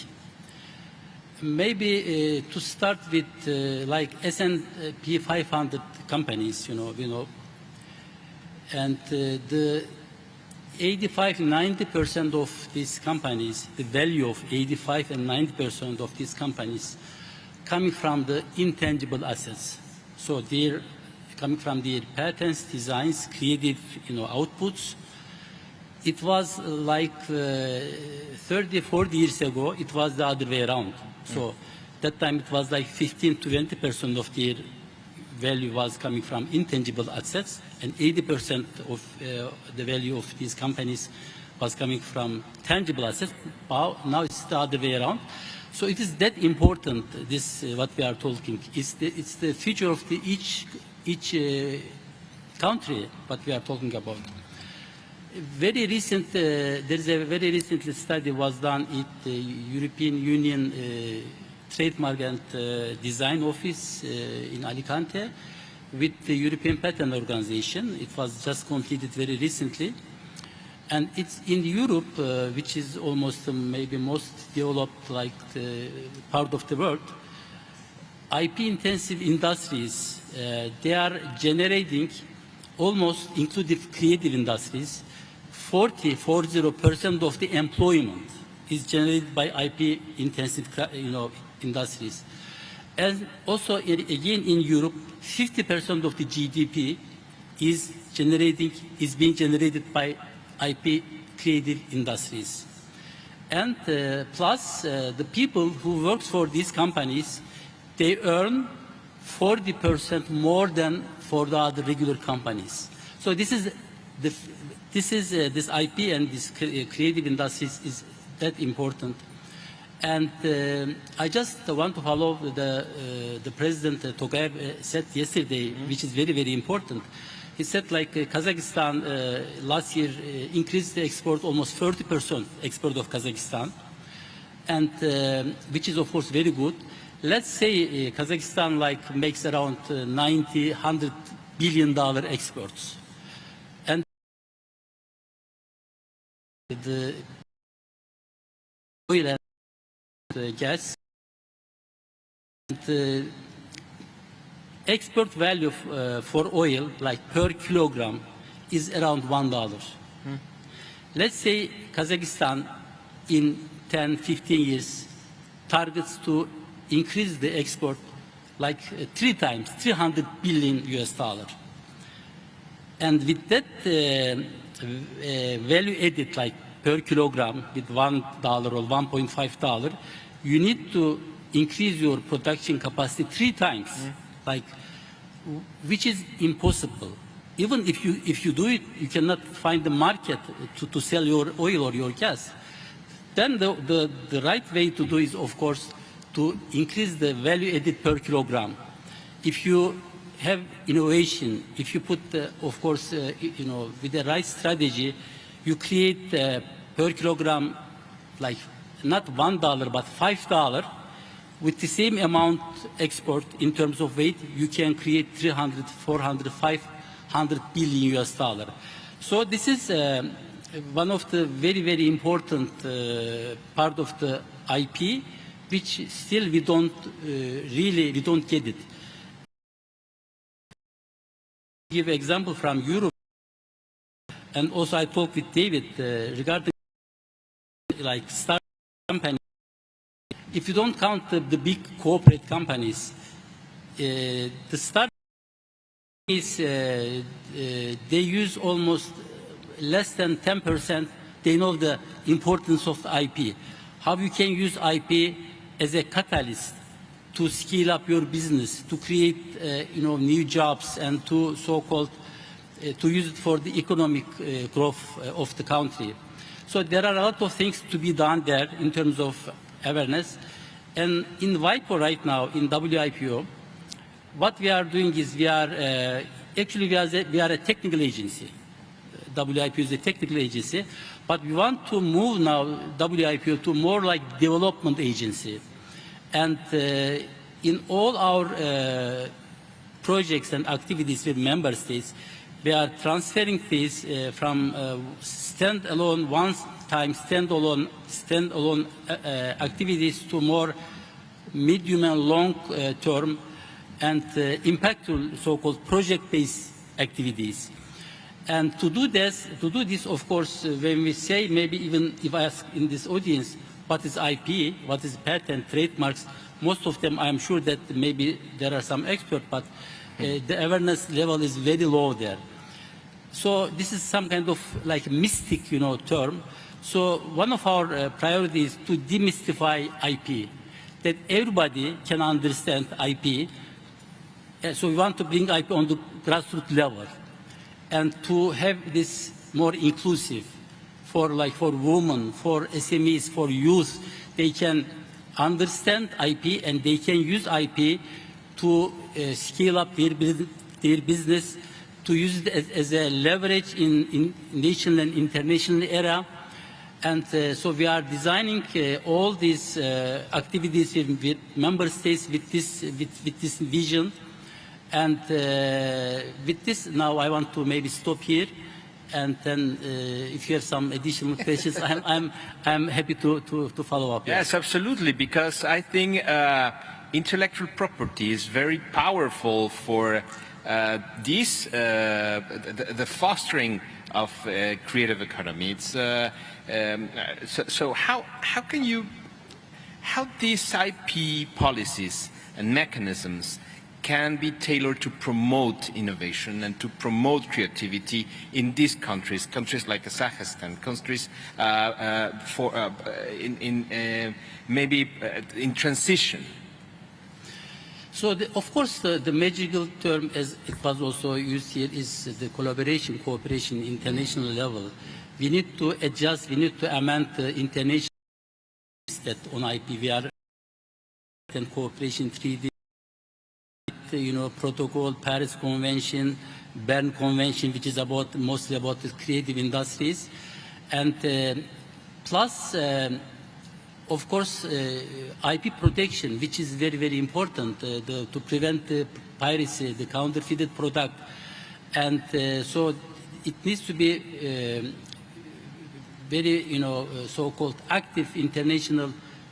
Maybe to start with, like S&P 500 companies, and the 85–90% of these companies, the value of 85 and 90% of these companies, coming from the intangible assets. So they're coming from their patents, designs, creative, outputs. It was like 30–40 years ago, it was the other way around. So that time it was like 15–20% of their value was coming from intangible assets, and 80% of the value of these companies was coming from tangible assets. Now it's the other way around. So it is that important, this what we are talking. It's the future of each country, what we are talking about. Very recent, there is a very recent study was done at the European Union Trademark and Design Office in Alicante with the European Patent Organization. It was just completed very recently. And it's in Europe, which is almost maybe most developed part of the world, IP-intensive industries, they are generating almost, including creative industries, 40% of the employment is generated by IP-intensive, industries. And also, again, in Europe, 50% of the GDP is being generated by IP creative industries. And plus, the people who work for these companies, they earn 40% more than for the other regular companies. So this IP and this creative industries is that important. And I just want to follow the President Tokayev said yesterday, which is very, very important. He said Kazakhstan last year increased the export almost 30% export of Kazakhstan, and which is of course very good. Let's say Kazakhstan makes around $90–100 billion exports. And the oil and gas, and the export value for oil, per kilogram, is around $1. Let's say Kazakhstan in 10–15 years targets to increase the export 3 times, $300 billion. And with that value added per kilogram with $1 or $1.5, you need to increase your production capacity 3 times, which is impossible. Even if you do it, you cannot find the market to sell your oil or your gas. Then the right way to do is, of course, to increase the value added per kilogram. If you have innovation, if you put, of course, with the right strategy, you create per kilogram not $1 but $5. With the same amount export in terms of weight, you can create $300, $400, $500 billion. So this is one of the very, very important part of the IP, which still we don't get it. Give an example from Europe. And also I talked with David regarding like start companies. If you don't count the big corporate companies, the start companies, they use almost less than 10%. They know the importance of the IP. How you can use IP as a catalyst to scale up your business, to create new jobs, and to so-called to use it for the economic growth of the country. So there are a lot of things to be done there in terms of awareness. And in WIPO right now, in WIPO, what we are doing is we are a technical agency. WIPO is a technical agency, but we want to move now WIPO to more like development agency. And in all our projects and activities with member states, we are transferring this from standalone, one-time standalone activities to more medium and long-term and impactful so-called project-based activities. And to do this, of course, when we say, maybe even if I ask in this audience, what is IP, what is patent, trademarks, most of them, I am sure that maybe there are some experts, but the awareness level is very low there. So this is some kind of like mystic, term. So one of our priorities is to demystify IP, that everybody can understand IP. So we want to bring IP on the grassroots level, and to have this more inclusive for women, for SMEs, for youth. They can understand IP and they can use IP to scale up their business, to use it as a leverage in national and international era. And so we are designing all these activities with member states with this vision. And with this, now I want to maybe stop here, and then if you have some additional questions, I'm happy to follow up. Yes, absolutely, because I think intellectual property is very powerful for the fostering of creative economy. It's so how these IP policies and mechanisms can be tailored to promote innovation and to promote creativity in these countries like Kazakhstan, countries maybe in transition. So, of course, the magical term, as it was also used here, is the collaboration, cooperation, international level. We need to adjust, we need to amend the international that on IPVR and cooperation 3D, protocol, Paris Convention, Bern Convention, which is mostly about the creative industries, and plus. Of course, IP protection, which is very, very important to prevent the piracy, the counterfeited product. And so it needs to be very, so-called active international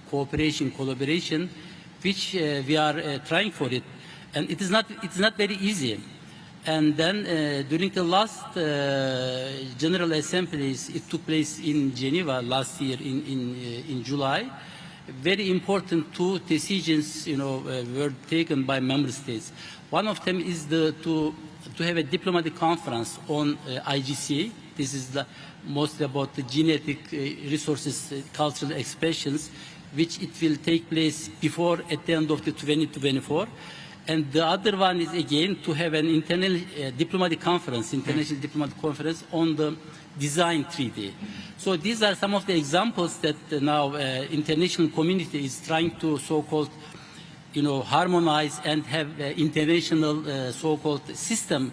cooperation, collaboration, which we are trying for it. And it is not very easy. And then during the last General Assemblies, it took place in Geneva last year in July. Very important two decisions, were taken by member states. One of them is to have a diplomatic conference on IGC. This is mostly about the genetic resources, cultural expressions, which it will take place at the end of the 2024. And the other one is, again, to have an international diplomatic conference on the design 3D. So these are some of the examples that now international community is trying to so-called, harmonize and have international so-called system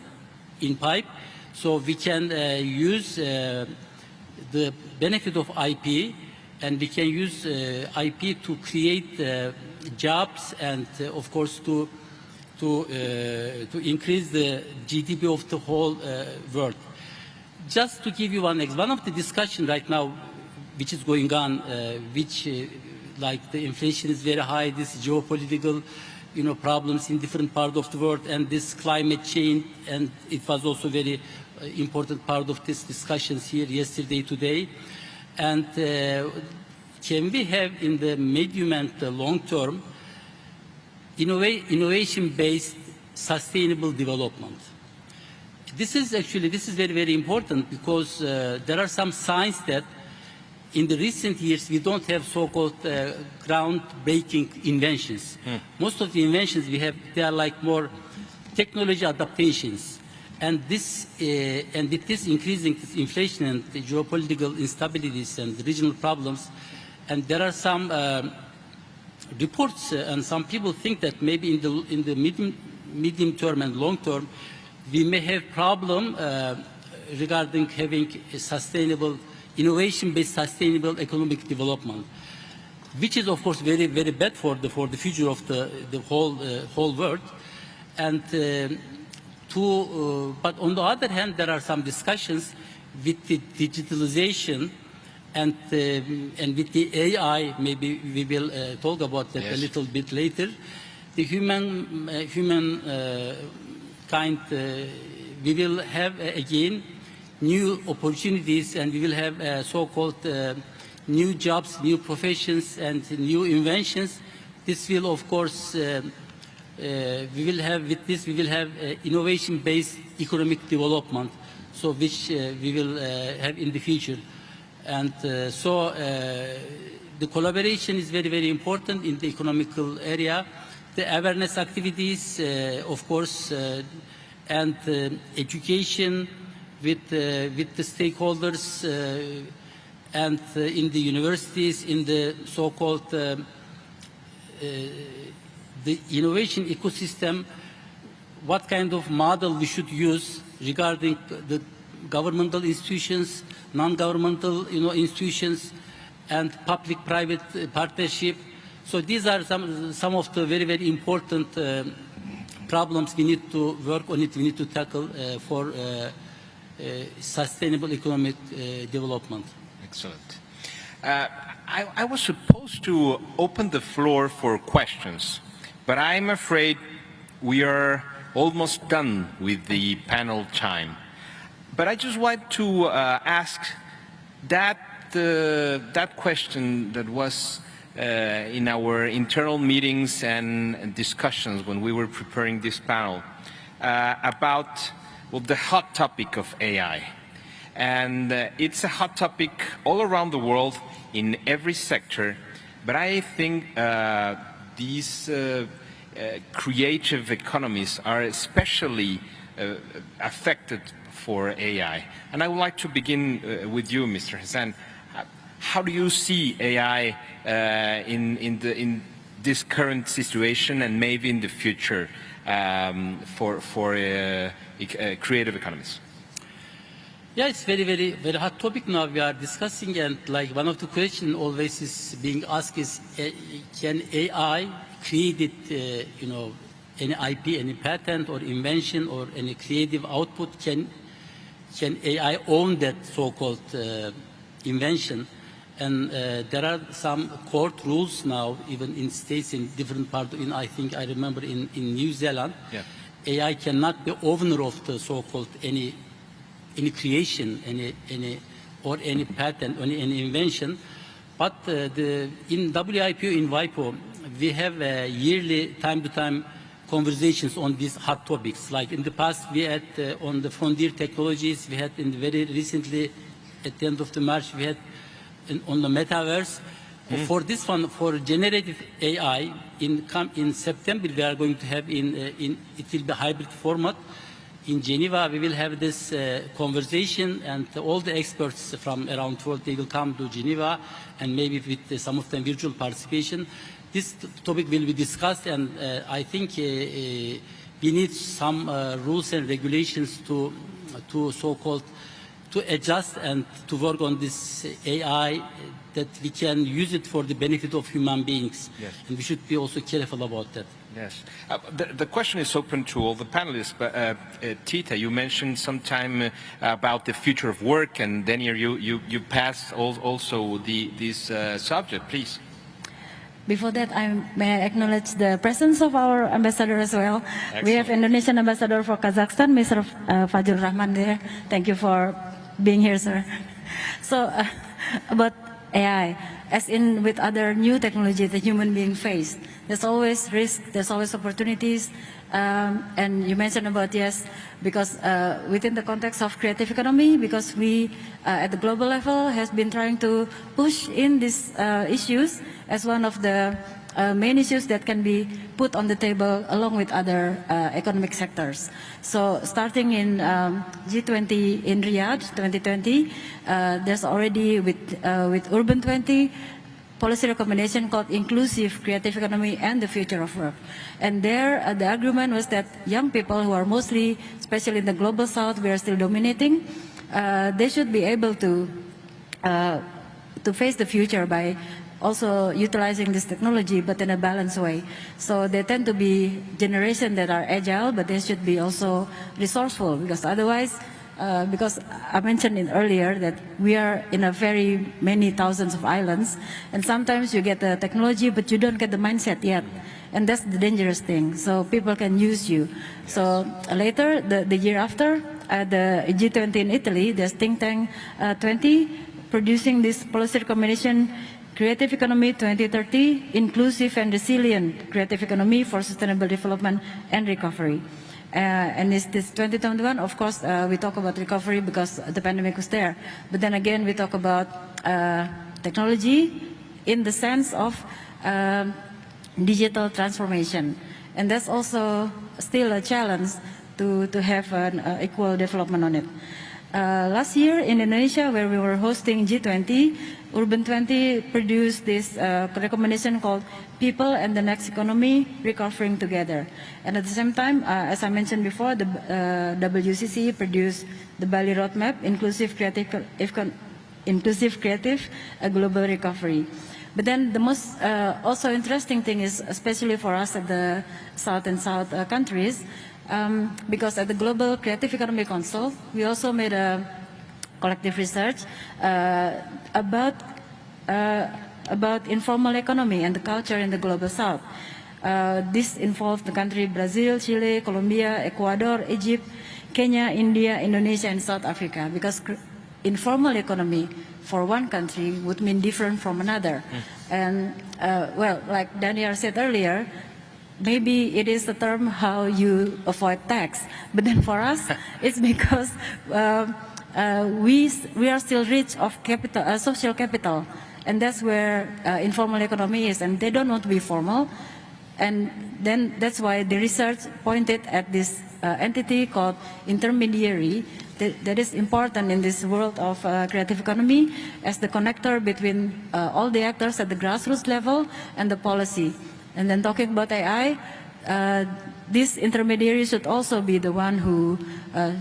in pipe. So we can use the benefit of IP, and we can use IP to create jobs and, of course, to increase the GDP of the whole world. Just to give you one of the discussion right now, which is going on, like the inflation is very high, this geopolitical, problems in different parts of the world, and this climate change, and it was also very important part of this discussions here yesterday, today. And can we have in the medium and the long term innovation-based sustainable development? This is very, very important because there are some signs that in the recent years we don't have so-called groundbreaking inventions. Most of the inventions we have, they are like more technology adaptations. And this, and with this increasing inflation and the geopolitical instabilities and regional problems, and there are some reports and some people think that maybe in the medium term and long term, we may have problem regarding having a sustainable, innovation-based sustainable economic development, which is of course very, very bad for the future of the whole world. And but on the other hand, there are some discussions with the digitalization and with the AI. Maybe we will talk about that a little bit later. The human kind, we will have again new opportunities, and we will have so-called new jobs, new professions, and new inventions. This will, of course, we will have innovation-based economic development, so which we will have in the future. And so the collaboration is very, very important in the economical area. The awareness activities, of course, and education with the stakeholders and in the universities, in the so-called the innovation ecosystem, what kind of model we should use regarding the governmental institutions, non-governmental institutions, and public-private partnership. So these are some of the very, very important problems we need to work on it, we need to tackle for sustainable economic development. Excellent. I was supposed to open the floor for questions, but I'm afraid we are almost done with the panel time. But I just want to ask that question that was in our internal meetings and discussions when we were preparing this panel about the hot topic of AI. And it's a hot topic all around the world in every sector, but I think these creative economies are especially affected for AI. And I would like to begin with you, Mr. Hassan. How do you see AI in this current situation and maybe in the future for creative economies? Yeah, it's very, very, very hot topic now we are discussing, and like one of the questions always is being asked is, can AI create it, any IP, any patent or invention or any creative output? Can AI own that so-called invention? And there are some court rules now, even in states in different parts. I think I remember in New Zealand, AI cannot be owner of the so-called any creation, any patent, any invention. But in WIPO, in WIPO, we have yearly, time-to-time conversations on these hot topics. Like in the past, we had on the frontier technologies, we had very recently, at the end of the March, we had on the metaverse. For this one, for generative AI, in September, we are going to have it will be hybrid format. In Geneva, we will have this conversation, and all the experts from around the world, they will come to Geneva, and maybe with some of them virtual participation. This topic will be discussed, and I think we need some rules and regulations to so-called to adjust and to work on this AI, that we can use it for the benefit of human beings. Yes. And we should be also careful about that. Yes. The question is open to all the panelists, but Tita, you mentioned sometime about the future of work, and then you passed also this subject, please. Before that, may I acknowledge the presence of our ambassador as well. We have Indonesian ambassador for Kazakhstan, Mr. Fajrul Rahman there. Thank you for being here, sir. So, about AI, as in with other new technology that human being face, there's always risk, there's always opportunities, and you mentioned about, yes, because within the context of creative economy, because we at the global level has been trying to push in these issues as one of the main issues that can be put on the table along with other economic sectors. So starting in G20 in Riyadh 2020, there's already with Urban 20, policy recommendation called Inclusive Creative Economy and the Future of Work. And there, the argument was that young people who are mostly, especially in the global south, we are still dominating, they should be able to face the future by also utilizing this technology, but in a balanced way. So they tend to be generation that are agile, but they should be also resourceful, because otherwise, because I mentioned it earlier that we are in a very many thousands of islands, and sometimes you get the technology, but you don't get the mindset yet. And that's the dangerous thing. So people can use you. So later, the year after, the G20 in Italy, there's Think Tank 20, producing this policy recommendation, Creative Economy 2030, Inclusive and Resilient Creative Economy for Sustainable Development and Recovery. And it's this 2021, of course, we talk about recovery because the pandemic was there. But then again, we talk about technology in the sense of digital transformation. And that's also still a challenge to have an equal development on it. Last year in Indonesia, where we were hosting G20, Urban 20 produced this recommendation called People and the Next Economy, Recovering Together. And at the same time, as I mentioned before, the WCC produced the Bali Roadmap, Inclusive Creative, a Global Recovery. But then the most also interesting thing is, especially for us at the South and South countries, because at the Global Creative Economy Council, we also made a collective research about informal economy and the culture in the Global South. This involved the country Brazil, Chile, Colombia, Ecuador, Egypt, Kenya, India, Indonesia, and South Africa, because informal economy for one country would mean different from another. And well, like Daniel said earlier, maybe it is the term how you avoid tax, but then for us, it's because we are still rich of capital, social capital, and that's where informal economy is, and they don't want to be formal, and then that's why the research pointed at this entity called intermediary that is important in this world of creative economy as the connector between all the actors at the grassroots level and the policy. And then talking about AI, this intermediary should also be the one who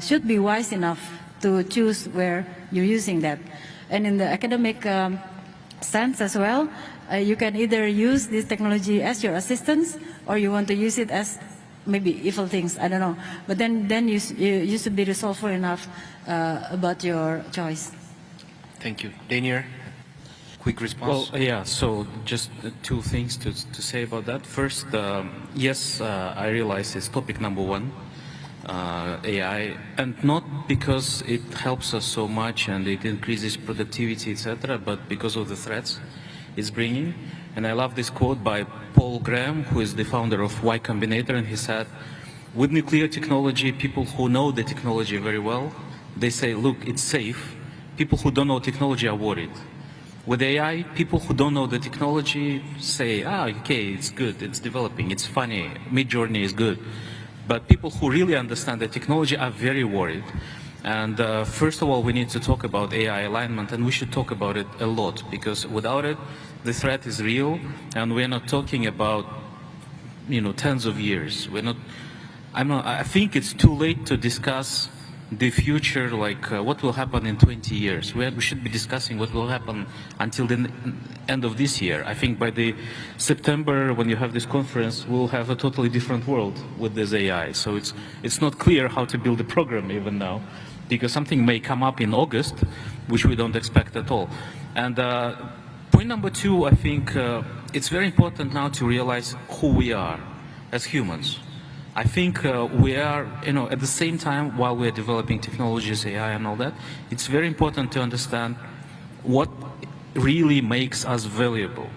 should be wise enough to choose where you're using that. And in the academic sense as well, you can either use this technology as your assistance, or you want to use it as maybe evil things, I don't know. But then you should be resourceful enough about your choice. Thank you. Daniel, quick response. Well, yeah, so just two things to say about that. First, yes, I realize it's topic number one, AI, and not because it helps us so much and it increases productivity, etc., but because of the threats it's bringing. And I love this quote by Paul Graham, who is the founder of Y Combinator, and he said, with nuclear technology, people who know the technology very well, they say, look, it's safe. People who don't know technology are worried. With AI, people who don't know the technology say, okay, it's good, it's developing, it's funny, Mid-Journey is good. But people who really understand the technology are very worried. And first of all, we need to talk about AI alignment, and we should talk about it a lot, because without it, the threat is real, and we're not talking about, tens of years. I think it's too late to discuss the future, like what will happen in 20 years. We should be discussing what will happen until the end of this year. I think by the September, when you have this conference, we'll have a totally different world with this AI. So it's not clear how to build a program even now, because something may come up in August, which we don't expect at all. And point number two, I think it's very important now to realize who we are as humans. I think we are, at the same time, while we're developing technologies, AI and all that, it's very important to understand what really makes us valuable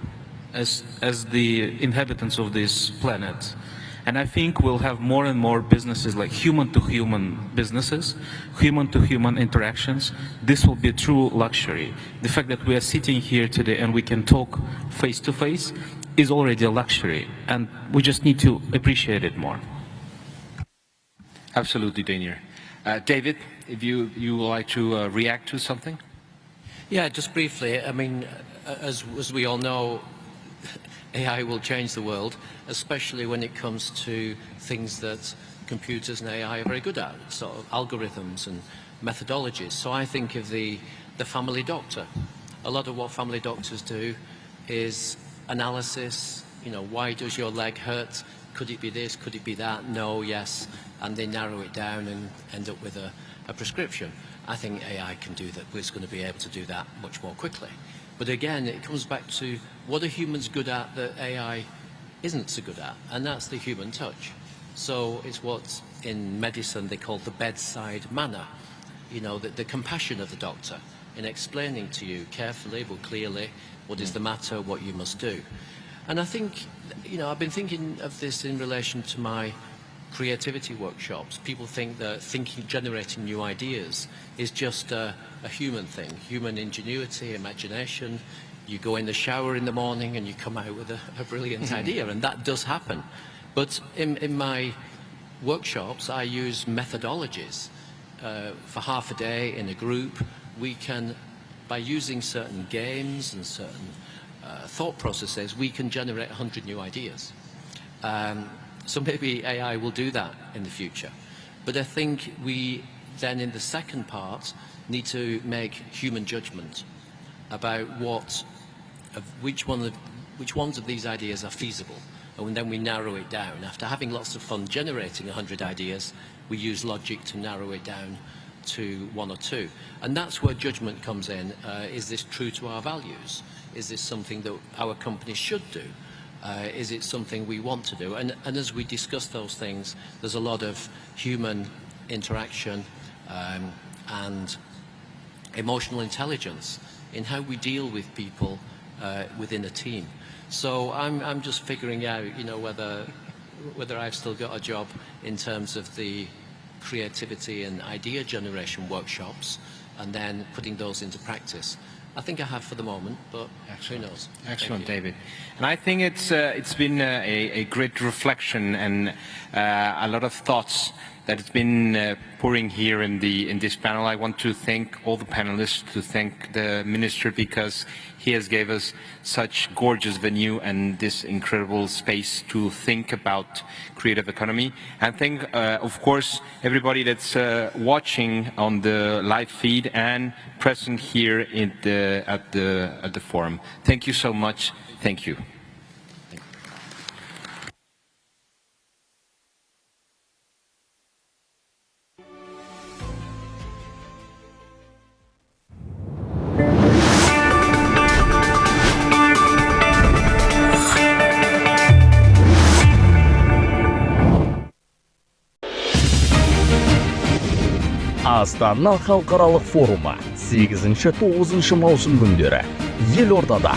as the inhabitants of this planet. And I think we'll have more and more businesses like human-to-human businesses, human-to-human interactions. This will be a true luxury. The fact that we are sitting here today and we can talk face-to-face is already a luxury, and we just need to appreciate it more. Absolutely, Daniel. David, if you would like to react to something? Yeah, just briefly. I mean, as we all know, AI will change the world, especially when it comes to things that computers and AI are very good at, sort of algorithms and methodologies. So I think of the family doctor. A lot of what family doctors do is analysis. Why does your leg hurt? Could it be this? Could it be that? No, yes. And they narrow it down and end up with a prescription. I think AI can do that, but it's going to be able to do that much more quickly. But again, it comes back to what are humans good at that AI isn't so good at, and that's the human touch. So it's what in medicine they call the bedside manner, the compassion of the doctor in explaining to you carefully but clearly what is the matter, what you must do. And I think, I've been thinking of this in relation to my creativity workshops. People think that generating new ideas is just a human thing, human ingenuity, imagination. You go in the shower in the morning and you come out with a brilliant idea, and that does happen. But in my workshops, I use methodologies. For half a day in a group, we can, by using certain games and certain thought processes, we can generate 100 new ideas. So maybe AI will do that in the future. But I think we then, in the second part, need to make human judgment about which ones of these ideas are feasible. And then we narrow it down. After having lots of fun generating 100 ideas, we use logic to narrow it down to one or two. And that's where judgment comes in. Is this true to our values? Is this something that our company should do? Is it something we want to do? And as we discuss those things, there's a lot of human interaction and emotional intelligence in how we deal with people within a team. So I'm just figuring out, whether I've still got a job in terms of the creativity and idea generation workshops and then putting those into practice. I think I have for the moment, but who knows? Excellent, David. And I think it's been a great reflection and a lot of thoughts that has been pouring here in this panel. I want to thank all the panelists, to thank the minister, because he has gave us such gorgeous venue and this incredible space to think about creative economy. And thank, of course, everybody that's watching on the live feed and present here at the forum. Thank you so much. Thank you. Астана халықаралық форумы 8-9 маусым күндері Елордада.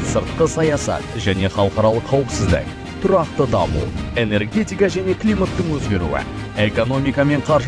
Сыртқы саясат және халықаралық қауіпсіздік, тұрақты даму, энергетика және климаттың өзгеруі, экономика мен қаржы